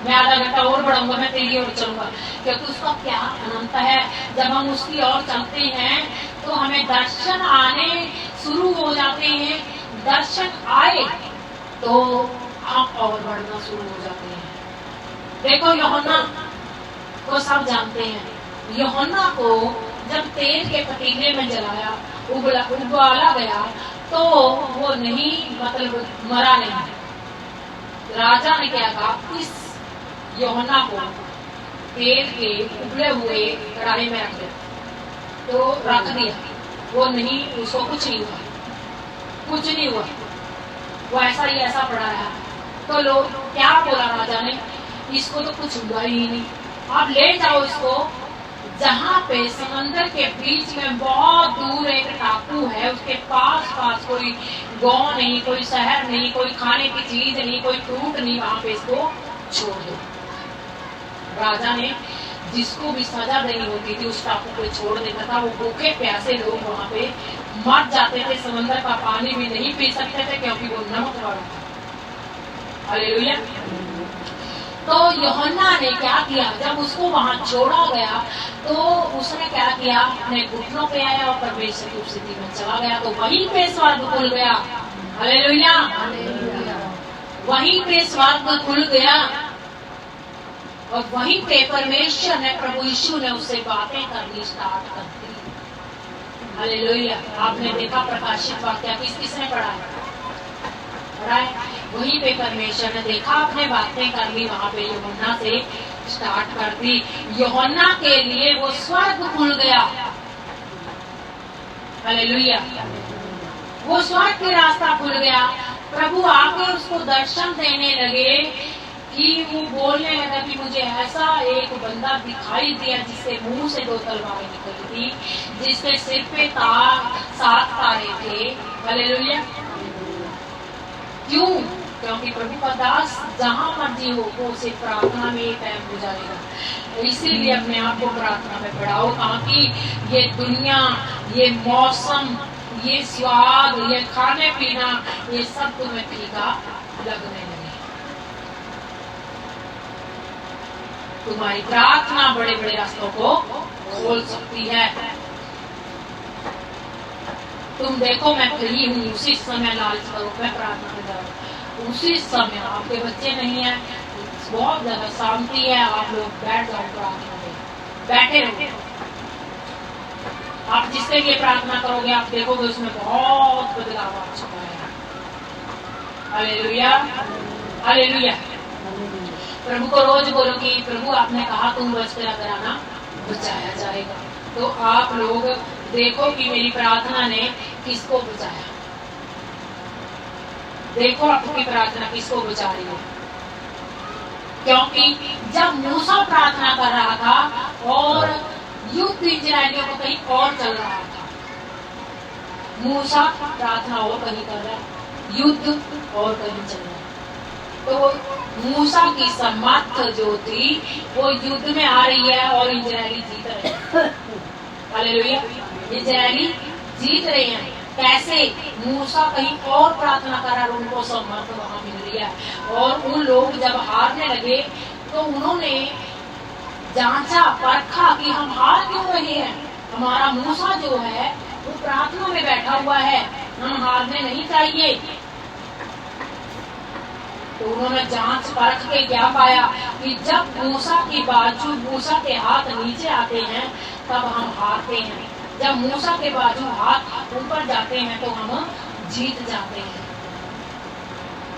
मैं आधा घंटा और बढ़ाऊंगा, मैं तेरी ओर चलूंगा। क्योंकि उसका क्या अनंत है। जब हम उसकी ओर चलते हैं तो हमें दर्शन आने शुरू हो जाते हैं। दर्शन आए तो हम और बढ़ना शुरू हो जाते हैं। देखो यूहन्ना को सब जानते हैं। यूहन्ना को जब तेल के पतीले में जलाया उबाला गया तो वो नहीं मतलब मरा नहीं। राजा ने क्या कहा, इस यूहन्ना को तेल के उबले हुए कढ़ाई में रख दिया, तो रख दिया। वो नहीं, उसको कुछ नहीं हुआ, कुछ नहीं हुआ, वो ऐसा ही ऐसा पड़ा रहा। तो लोग क्या बोला राजा ने, इसको तो कुछ हुआ ही नहीं, आप ले जाओ इसको जहाँ पे समंदर के बीच में बहुत दूर एक टापू है, उसके पास कोई गांव नहीं, कोई शहर नहीं, कोई खाने की चीज नहीं, कोई फ्रूट नहीं, वहां पे इसको छोड़ दो। राजा ने जिसको भी सजा देनी होती थी उस टापू पे छोड़ देता था। वो भूखे प्यासे लोग वहां पे मर जाते थे, समंदर का पानी भी नहीं पी सकते थे क्योंकि वो नमक वाला था। हालेलुया। तो यूहन्ना ने क्या किया, जब उसको वहां छोड़ा गया तो उसने क्या किया, अपने घुटनों पे आया और परमेश्वर की उपस्थिति में चला गया। तो वहीं पे स्वर्ग खुल गया। हालेलुया। वहीं पे स्वर्ग खुल गया और वहीं पे परमेश्वर ने, प्रभु यीशु ने उससे बातें करनी स्टार्ट कर दी। हालेलुया। आपने देखा प्रकाशित वाक्य किसने पढ़ा है? वहीं पे परमेश्वर ने देखा, अपने बातें कर ली, वहां पे यूहन्ना से स्टार्ट कर दी। यूहन्ना के लिए वो स्वर्ग खुल गया। हालेलुया। वो स्वर्ग के रास्ता खुल गया। प्रभु आके उसको दर्शन देने लगे कि वो बोलने लगा कि मुझे ऐसा एक बंदा दिखाई दिया जिसके मुंह से 2 तलवारें निकली थी, जिसके सिर पे 7 तारे थे। हालेलुया। क्यों? क्योंकि प्रभु का दास जहां मर्जी हो वो उसे प्रार्थना में टाइम गुजारेगा। इसीलिए अपने आप को प्रार्थना में बढ़ाओ ताकि ये दुनिया, ये मौसम, ये स्वाद, ये खाने पीना, ये सब तुम्हें फीका लगने लगे। तुम्हारी प्रार्थना बड़े बड़े रास्तों को खोल सकती है। तुम देखो मैं फ्री हूँ, उसी समय लालच करो, मैं प्रार्थना में जाऊँ, उसी समय आपके बच्चे नहीं है, बहुत ज्यादा शांति है, आप लोग बैठ जाओ प्रार्थना में, बैठे रहो। आप जिसके लिए प्रार्थना करोगे आप देखोगे उसमें बहुत बदलाव आ चुका है। हालेलुया। हालेलुया। प्रभु को रोज बोलो कि प्रभु आपने कहा तुम बच कर अगर आना बचाया जाएगा। तो आप लोग देखो कि मेरी प्रार्थना ने किसको बचाया। देखो आपकी प्रार्थना किसको बचा रही है। क्योंकि जब मूसा प्रार्थना कर रहा था और युद्ध इजराइलियों को कहीं और चल रहा था, मूसा प्रार्थना और कहीं कर रहा है, युद्ध और कहीं चल रहा है। तो मूसा की सामर्थ्य जो थी वो युद्ध में आ रही है और इजरायली जीत रहे हैं। हालेलुया। इजरायली जीत रहे हैं। कैसे? मूसा कहीं और प्रार्थना कर रहा, उनको सामर्थ्य वहां मिल रही है। और उन लोग जब हारने लगे तो उन्होंने जांचा, परखा कि हम हार क्यों रहे हैं। हमारा मूसा जो है वो प्रार्थना में बैठा हुआ है, हम हारने नहीं चाहिए। तो उन्होंने जांच परख के क्या पाया कि जब मूसा की बाजू, मूसा के हाथ नीचे आते हैं तब हम हारते हैं, जब मूसा के बाजू हाथ ऊपर जाते हैं तो हम जीत जाते हैं।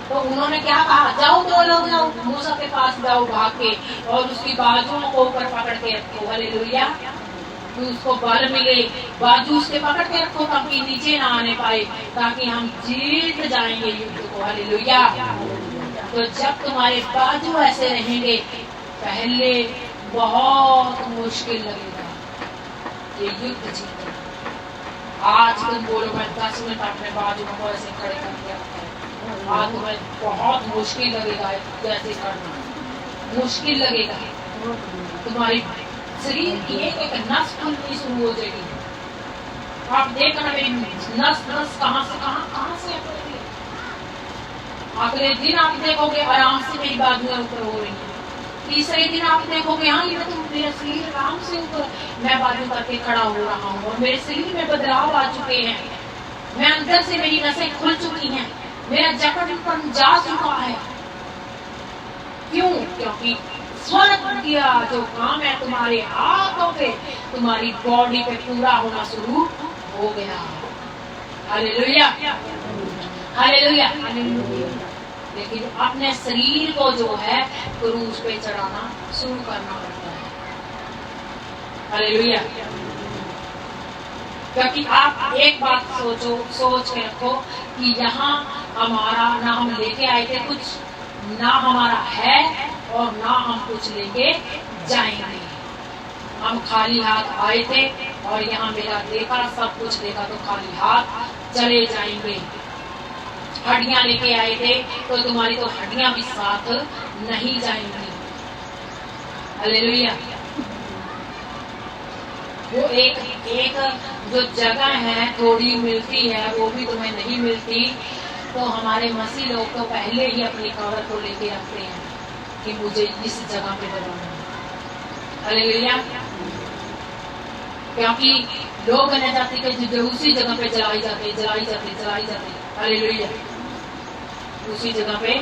तो उन्होंने क्या कहा, जाओ दो लोग जाओ मूसा के पास जाओ भाग के और उसकी बाजुओं को ऊपर पकड़ के रखो। हालेलुया। तो उसको बल मिले, बाजू उसके पकड़ के रखो ताकि नीचे ना आने पाए, ताकि हम जीत जाएंगे युद्ध को। हालेलुया। तो जब तुम्हारे बाजू ऐसे रहेंगे पहले बहुत मुश्किल लगेगा ये युद्ध जीतना। आज तुम बोलो मैं 10 मिनट अपने बाजू को ऐसे खड़े कर दिया, आज तुम्हें बहुत मुश्किल लगेगा जैसे करना, मुश्किल लगेगा। तुम्हारी शरीर की एक नस खुलनी शुरू हो जाएगी। आप देखना मेरी नस कहां से अगले दिन आप देखोगे आराम से मेरी बाजुएं ऊपर हो रही है। तीसरे दिन आप देखोगे हाँ ये तो मेरा शरीर आराम से ऊपर, मैं बाजू करके खड़ा हो रहा हूँ और मेरे शरीर में बदलाव आ चुके हैं। मैं अंदर से मेरी नसें खुल चुकी हैं, मेरा जकड़पन जा चुका है। क्यों? क्योंकि स्वर्ग किया जो काम है तुम्हारे हाथों पे, तुम्हारी बॉडी पे पूरा होना शुरू हो गया। Hallelujah, hallelujah. लेकिन अपने शरीर को जो है क्रूस पे चढ़ाना शुरू करना पड़ता है। हालेलुया। क्योंकि आप एक बात सोच के रखो कि यहाँ हमारा ना हम लेके आए थे कुछ, ना हमारा है और ना हम कुछ लेके जाएंगे। हम खाली हाथ आए थे और यहाँ मेरा देखा, सब कुछ देखा तो खाली हाथ चले जाएंगे। हड्डियां लेके आए थे तो तुम्हारी तो हड्डियां भी साथ नहीं जाएंगी। हालेलुया। वो एक जो जगह है थोड़ी मिलती है वो भी तुम्हें नहीं मिलती, तो हमारे मसीह लोग तो पहले ही अपनी कवर को लेके रखते हैं कि मुझे इस जगह पे बनाना है। हालेलुया। क्योंकि लोग कहने जाते कि उसी जगह पे जलाई जाते। हालेलुया। उसी जगह पे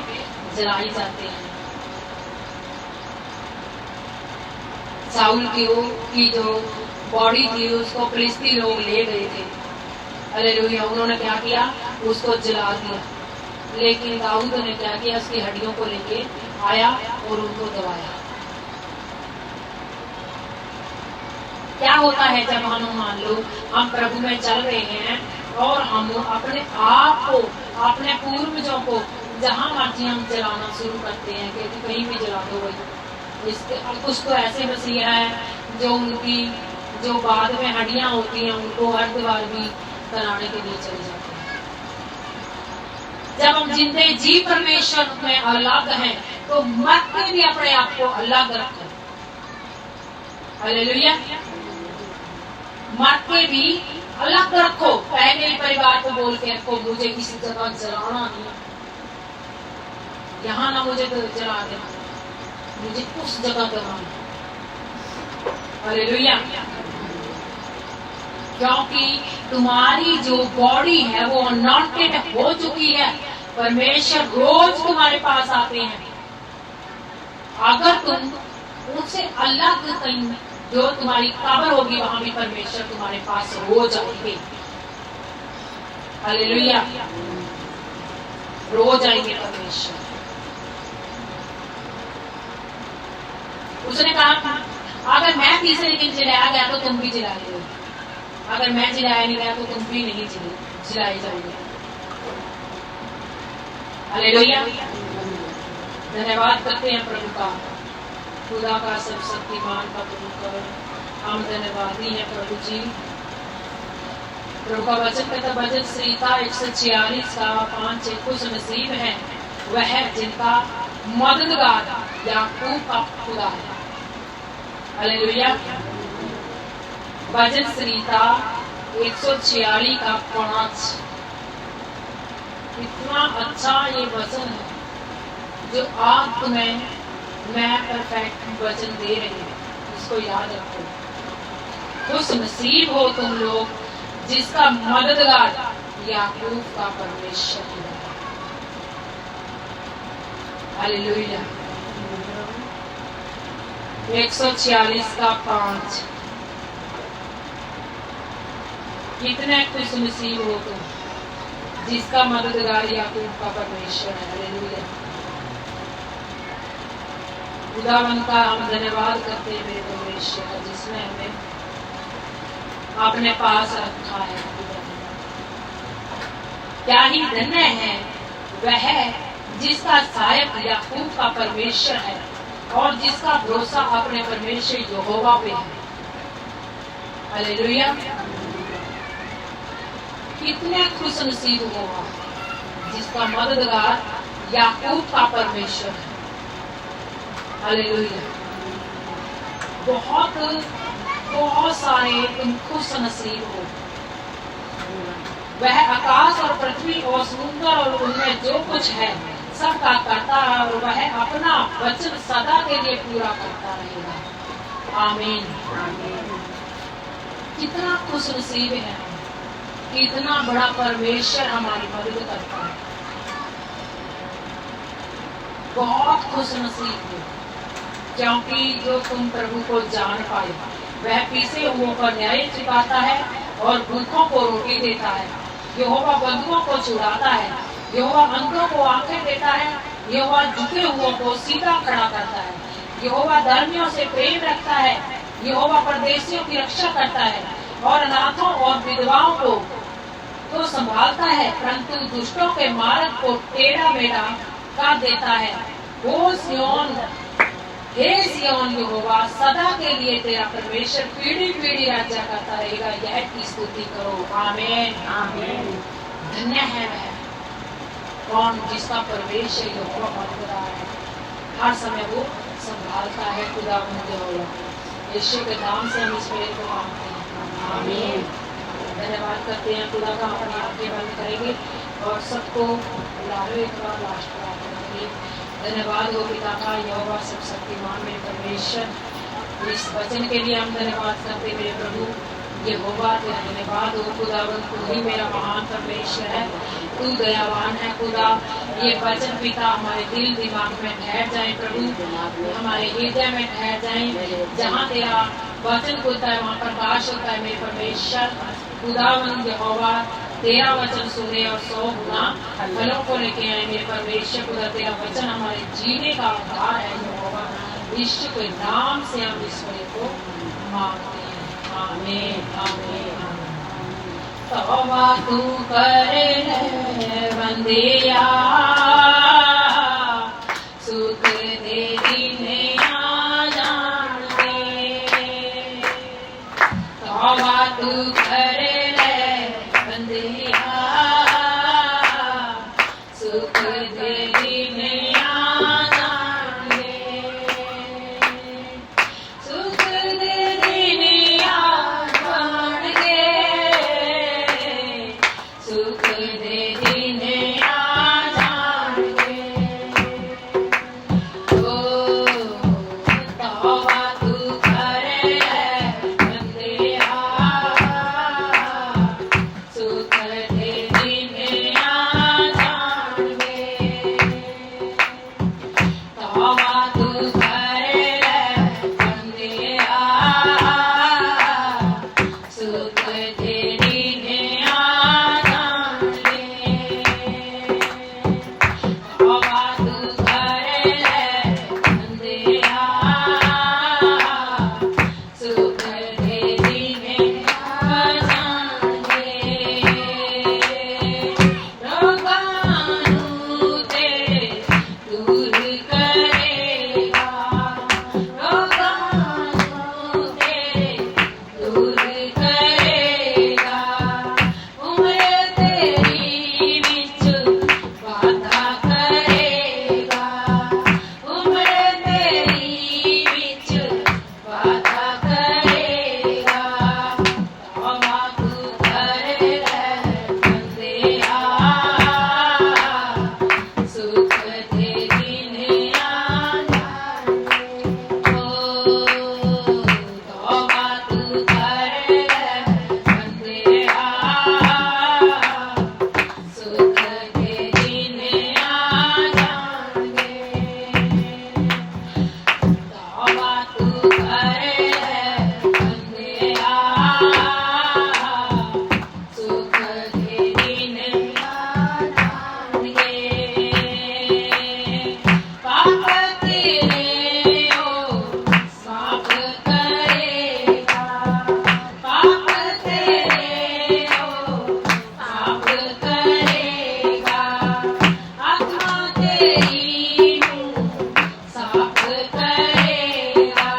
जलाई जाते हैं। साउल की जो बॉडी थी उसको फिलिस्ती लोग ले गए थे। हालेलुया। उन्होंने क्या किया? उसको जला दिया। लेकिन दाऊद ने क्या किया? उसकी हड्डियों को लेके आया और उनको दबाया। क्या होता है जब हम मान लो हम प्रभु में चल रहे हैं और हम अपने आप को, अपने पूर्वजों को जहां मर्जी हम जलाना शुरू करते हैं कि कहीं भी जला दो भाई। कुछ तो ऐसे मसीहा है जो उनकी जो बाद में हड्डियां होती हैं उनको अर्धवार भी कराने के लिए चले जाते हैं। जब हम जिंदे जी परमेश्वर में अलग हैं तो मत के भी अपने आप को अलग रखें। हालेलुया। मत के भी अलग रखो। पहले ही परिवार को बोल के रखो मुझे किसी जगह जलाना नहीं, यहाँ ना मुझे तो जला देना, मुझे उस जगह जलाना। हालेलुया। क्योंकि तुम्हारी जो बॉडी है वो अनॉइंटेड हो चुकी है। परमेश्वर रोज तुम्हारे पास आते हैं। अगर तुम उनसे अलग कहीं जो तुम्हारी कब्र होगी वहां भी परमेश्वर तुम्हारे पास रोज आएंगे। हालेलुया। रोज आएंगे परमेश्वर। उसने कहा अगर मैं तीसरे दिन जलाया गया तो तुम भी जला लो, अगर मैं जलाया नहीं गया तो तुम भी नहीं जलाए जाओगे। हालेलुया। धन्यवाद करते हैं प्रभु का, खुदा का सब शक्तिमान का प्रभु का हम धन्यवादी हैं प्रभु जी। प्रभु का वचन कहता भजन संहिता 146 का 5 खुश नसीब है वह जिनका मददगार याकूब का खुदा है। हालेलुया। भजन संहिता 146 का 5 इतना अच्छा ये वचन है जो आज तुम्हें मैं परफेक्ट वचन दे रही हूँ, इसको याद रखो। खुश नसीब हो तुम लोग जिसका मददगार याकूब का परमेश्वर है। हालेलुया। 146 का 5 कितने खुश नसीब हो तुम जिसका मददगार याकूब का परमेश्वर है। हालेलुया। खुदावन का हम धन्यवाद करते हैं मेरे परमेश्वर जिसने हमें अपने पास रखा है। क्या ही धन्य है वह जिसका सहायक याकूब का परमेश्वर है और जिसका भरोसा अपने परमेश्वर यहोवा पे है। हालेलुया। कितने खुश नसीब होगा जिसका मददगार याकूब का परमेश्वर है। हालेलुया। बहुत सारे तुम खुश नसीब हो। वह आकाश और पृथ्वी और समुद्र और उनमें जो कुछ है सबका करता है और वह अपना वचन सदा के लिए पूरा करता रहेगा। आमीन। कितना खुश नसीब है, कितना बड़ा परमेश्वर हमारी मदद करता है। बहुत खुश नसीब हो, क्योंकि जो तुम प्रभु को जान पाए। वह पीसे हुओं पर न्याय चुकाता है और भूखों को रोटी देता है। यहोवा बंधुओं को छुड़ाता है। यहोवा अंधों को आंखें देता है। यहोवा झुके हुओं को सीधा खड़ा करता है। यहोवा धर्मियों से प्रेम रखता है। यहोवा परदेशियों की रक्षा करता है और अनाथों और विधवाओं को तो संभालता है, परंतु दुष्टों के मार्ग को टेढ़ा मेढ़ा कर देता है। हे सिय्योन, यहोवा सदा के लिए तेरा परमेश्वर पीढ़ी पीढ़ी राज्य करता रहेगा। यह की स्तुति करो। आमीन। आमीन। धन्य है वह कौन जिसका परमेश्वर यहोवा मददगार है। हर समय वो संभालता है। खुदावंद यहोवा, यीशु के नाम से हम इस प्रेम को मांगते हैं। आमीन। धन्यवाद करते हैं खुदा का। अपनी आंखें बंद करेंगे और सबको बुलावे एक बार लास्ट प्रार्थना करेंगे। धन्यवाद हो पिता का, यहोवा सब शक्तिमान मेरे परमेश्वर। इस वचन के लिए हम धन्यवाद करते मेरे प्रभु यहोवा। तेरा धन्यवाद हो खुदावंद, तू ही मेरा महान परमेश्वर है। तू दयावान है खुदा। ये वचन पिता हमारे दिल दिमाग में ठहर जाए प्रभु, हमारे हृदय में ठहर जाए। जहाँ तेरा वचन होता है वहाँ प्रकाश होता है मेरे परमेश्वर। खुदावंद यहोवा, तेरा वचन सुने और 100 गुना फलों को लेके आए मेरे परमेश्वर। खुदा तेरा वचन हमारे जीने का आधार है यहोवा। यीशु के नाम से हम इस को मांगते हैं। आमीन। आमीन। तौबा तू करे बंदिया, सुख दे दीने आ जान दे। तौबा तू करे बंदिया, सुख दे दीने आ जान दे। सुख दे दीने आ जान दे। सुख दे दीने आ जान दे। ओ तौबा तू करे बंदिया, सुख दे दीने आ जान दे। तौबा तू करे बंदिया, सुख दे दीने आ जान दे। तौबा तू करे बंदिया, सुख दे दीने आ जान दे। रोगानु तेरे दूर करेगा। रोगानु तेरे दूर करेगा। उम्र तेरी विच वादा करेगा। उम्र तेरी विच वादा करेगा। तौबा तू करे बंदिया, सुख दे दीने आ जान दे। ओ तौबा तू करे बंदिया, सुख दे दीने आ जान दे। तौबा तू करे बंदिया, सुख दे दीने आ जान दे। पाप तेरे ओ साफ करेगा। पाप तेरे ओ साफ करेगा। आत्मा तेरी साफ करेगा।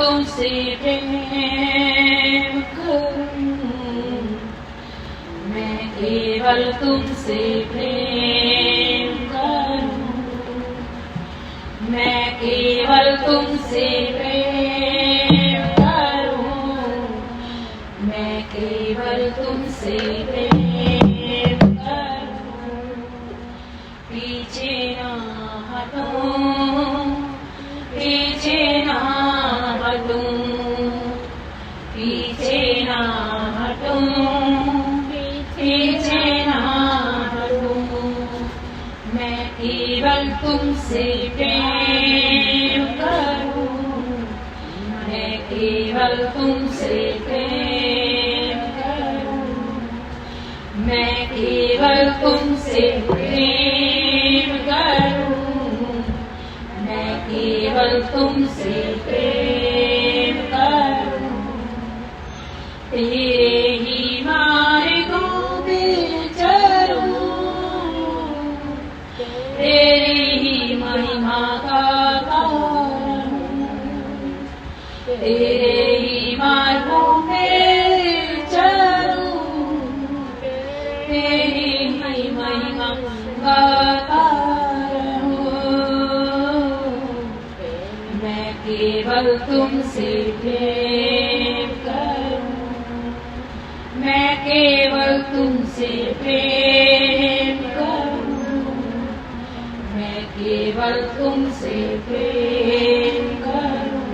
तुमसे प्रेम करूं, मैं केवल तुमसे प्रेम करूं, मैं केवल तुमसे प्रेम करूं, मैं केवल तुमसे प्रेम करूं, पीछे ना हटूं, पीछे ना हटूं, पीछे ना हटूं, पीछे ना हटूं, मैं केवल तुमसे प्रेम करूं, मैं केवल तुमसे प्रेम करूं, मैं केवल तुमसे प्रेम करूं, मैं केवल तुमसे प्रेम करूं, तेरे ही मार्गों पे चलूं, तेरी ही महिमा गाता रहूं, तेरे ही मार्गों पे चलूं, तेरी ही महिमा गाता केवल तुमसे प्रेम करूं, मैं केवल तुमसे प्रेम करूं, मैं केवल तुमसे प्रेम करूं,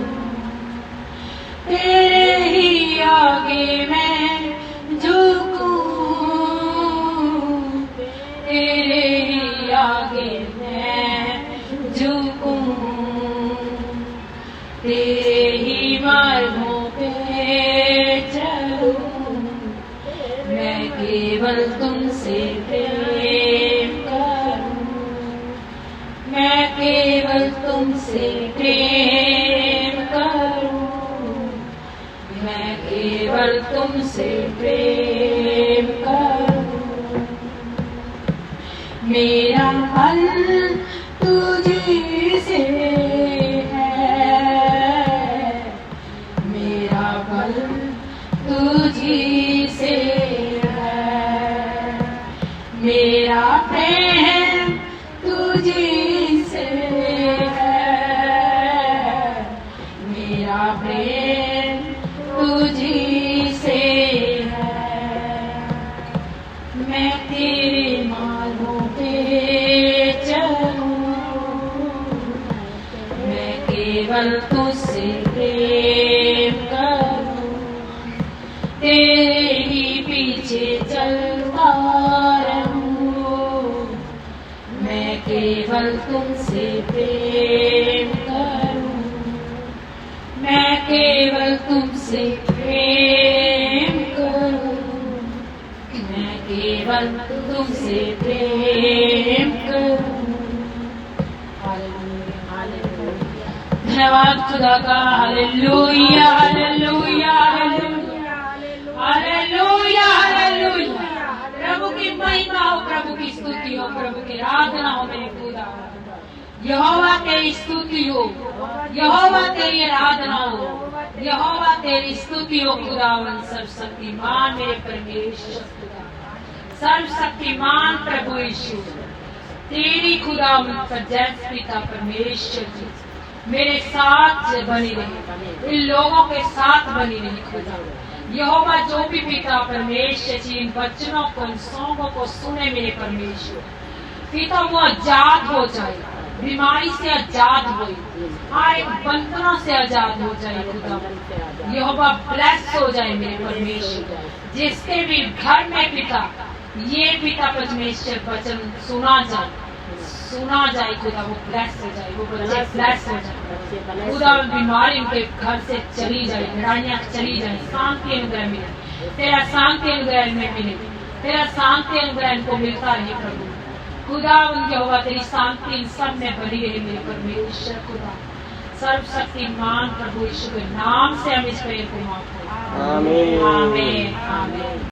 तेरे ही आगे मैं झुकूं, तेरे ही आगे मैं झुकूं, तेरे ही मार्गों पे चलूं, मैं केवल तुमसे प्रेम करूं, मैं केवल तुमसे प्रेम करूं, मैं केवल तुमसे प्रेम करूं, मेरा मन तुझी से तुझी से है, मेरा प्रेम तुझी से है, मेरा प्रेम तुझी से है, मैं तेरे मार्गों पे चलूं, मैं केवल तुझसे प्रेम करूं, तेरे ही पीछे चलता रहूं, मैं केवल तुमसे प्रेम करूं, मैं केवल तुमसे प्रेम करूं, मैं केवल तुमसे प्रेम करूं। हालेलुया, हालेलुया, धन्यवाद खुदा का। Hallelujah, hallelujah, hallelujah, hallelujah, hallelujah. प्रभु की महिमा हो, प्रभु की स्तुति हो, प्रभु की आराधना हो मेरे खुदा। यहोवा तेरी स्तुति हो, यहोवा तेरी आराधना हो, यहोवा तेरी स्तुति हो खुदावन सर्वशक्तिमान मेरे परमेश्वर खुदा, सर्वशक्तिमान प्रभु यीशु तेरी खुदावन सजैस पिता परमेश्वर जी मेरे साथ बनी रही, इन लोगों के साथ बनी रही खुदा। यहोवा जो भी पिता परमेश्वर जी इन वचनों को, इन सौंगों को सुने मेरे परमेश्वर पिता, वो आजाद हो जाए, बीमारी से आजाद हो, हर बंधनों से आजाद हो जाए खुदा। यहोवा ब्लेस हो जाए मेरे परमेश्वर, जिसके भी घर में पिता ये पिता परमेश्वर वचन सुना जाए खुदा, वो ब्लेस हो जाए, वो बच्चे ब्लेस हो जाए खुदा। बीमारी उनके घर से चली जाए, लड़ाइयाँ चली जाए, शांति अनुग्रह मिले, तेरा शांति अनुग्रह में मिले, तेरा शांति अनुग्रह इनको मिलता रहे प्रभु खुदा। उनके होगा तेरी शांति इन सब में बनी रहे मेरे परमेश्वर खुदा। सर्वशक्तिमान प्रभु यीशु के नाम से हम इस प्रेयर को माफ करें। आमीन, आमीन, आमीन।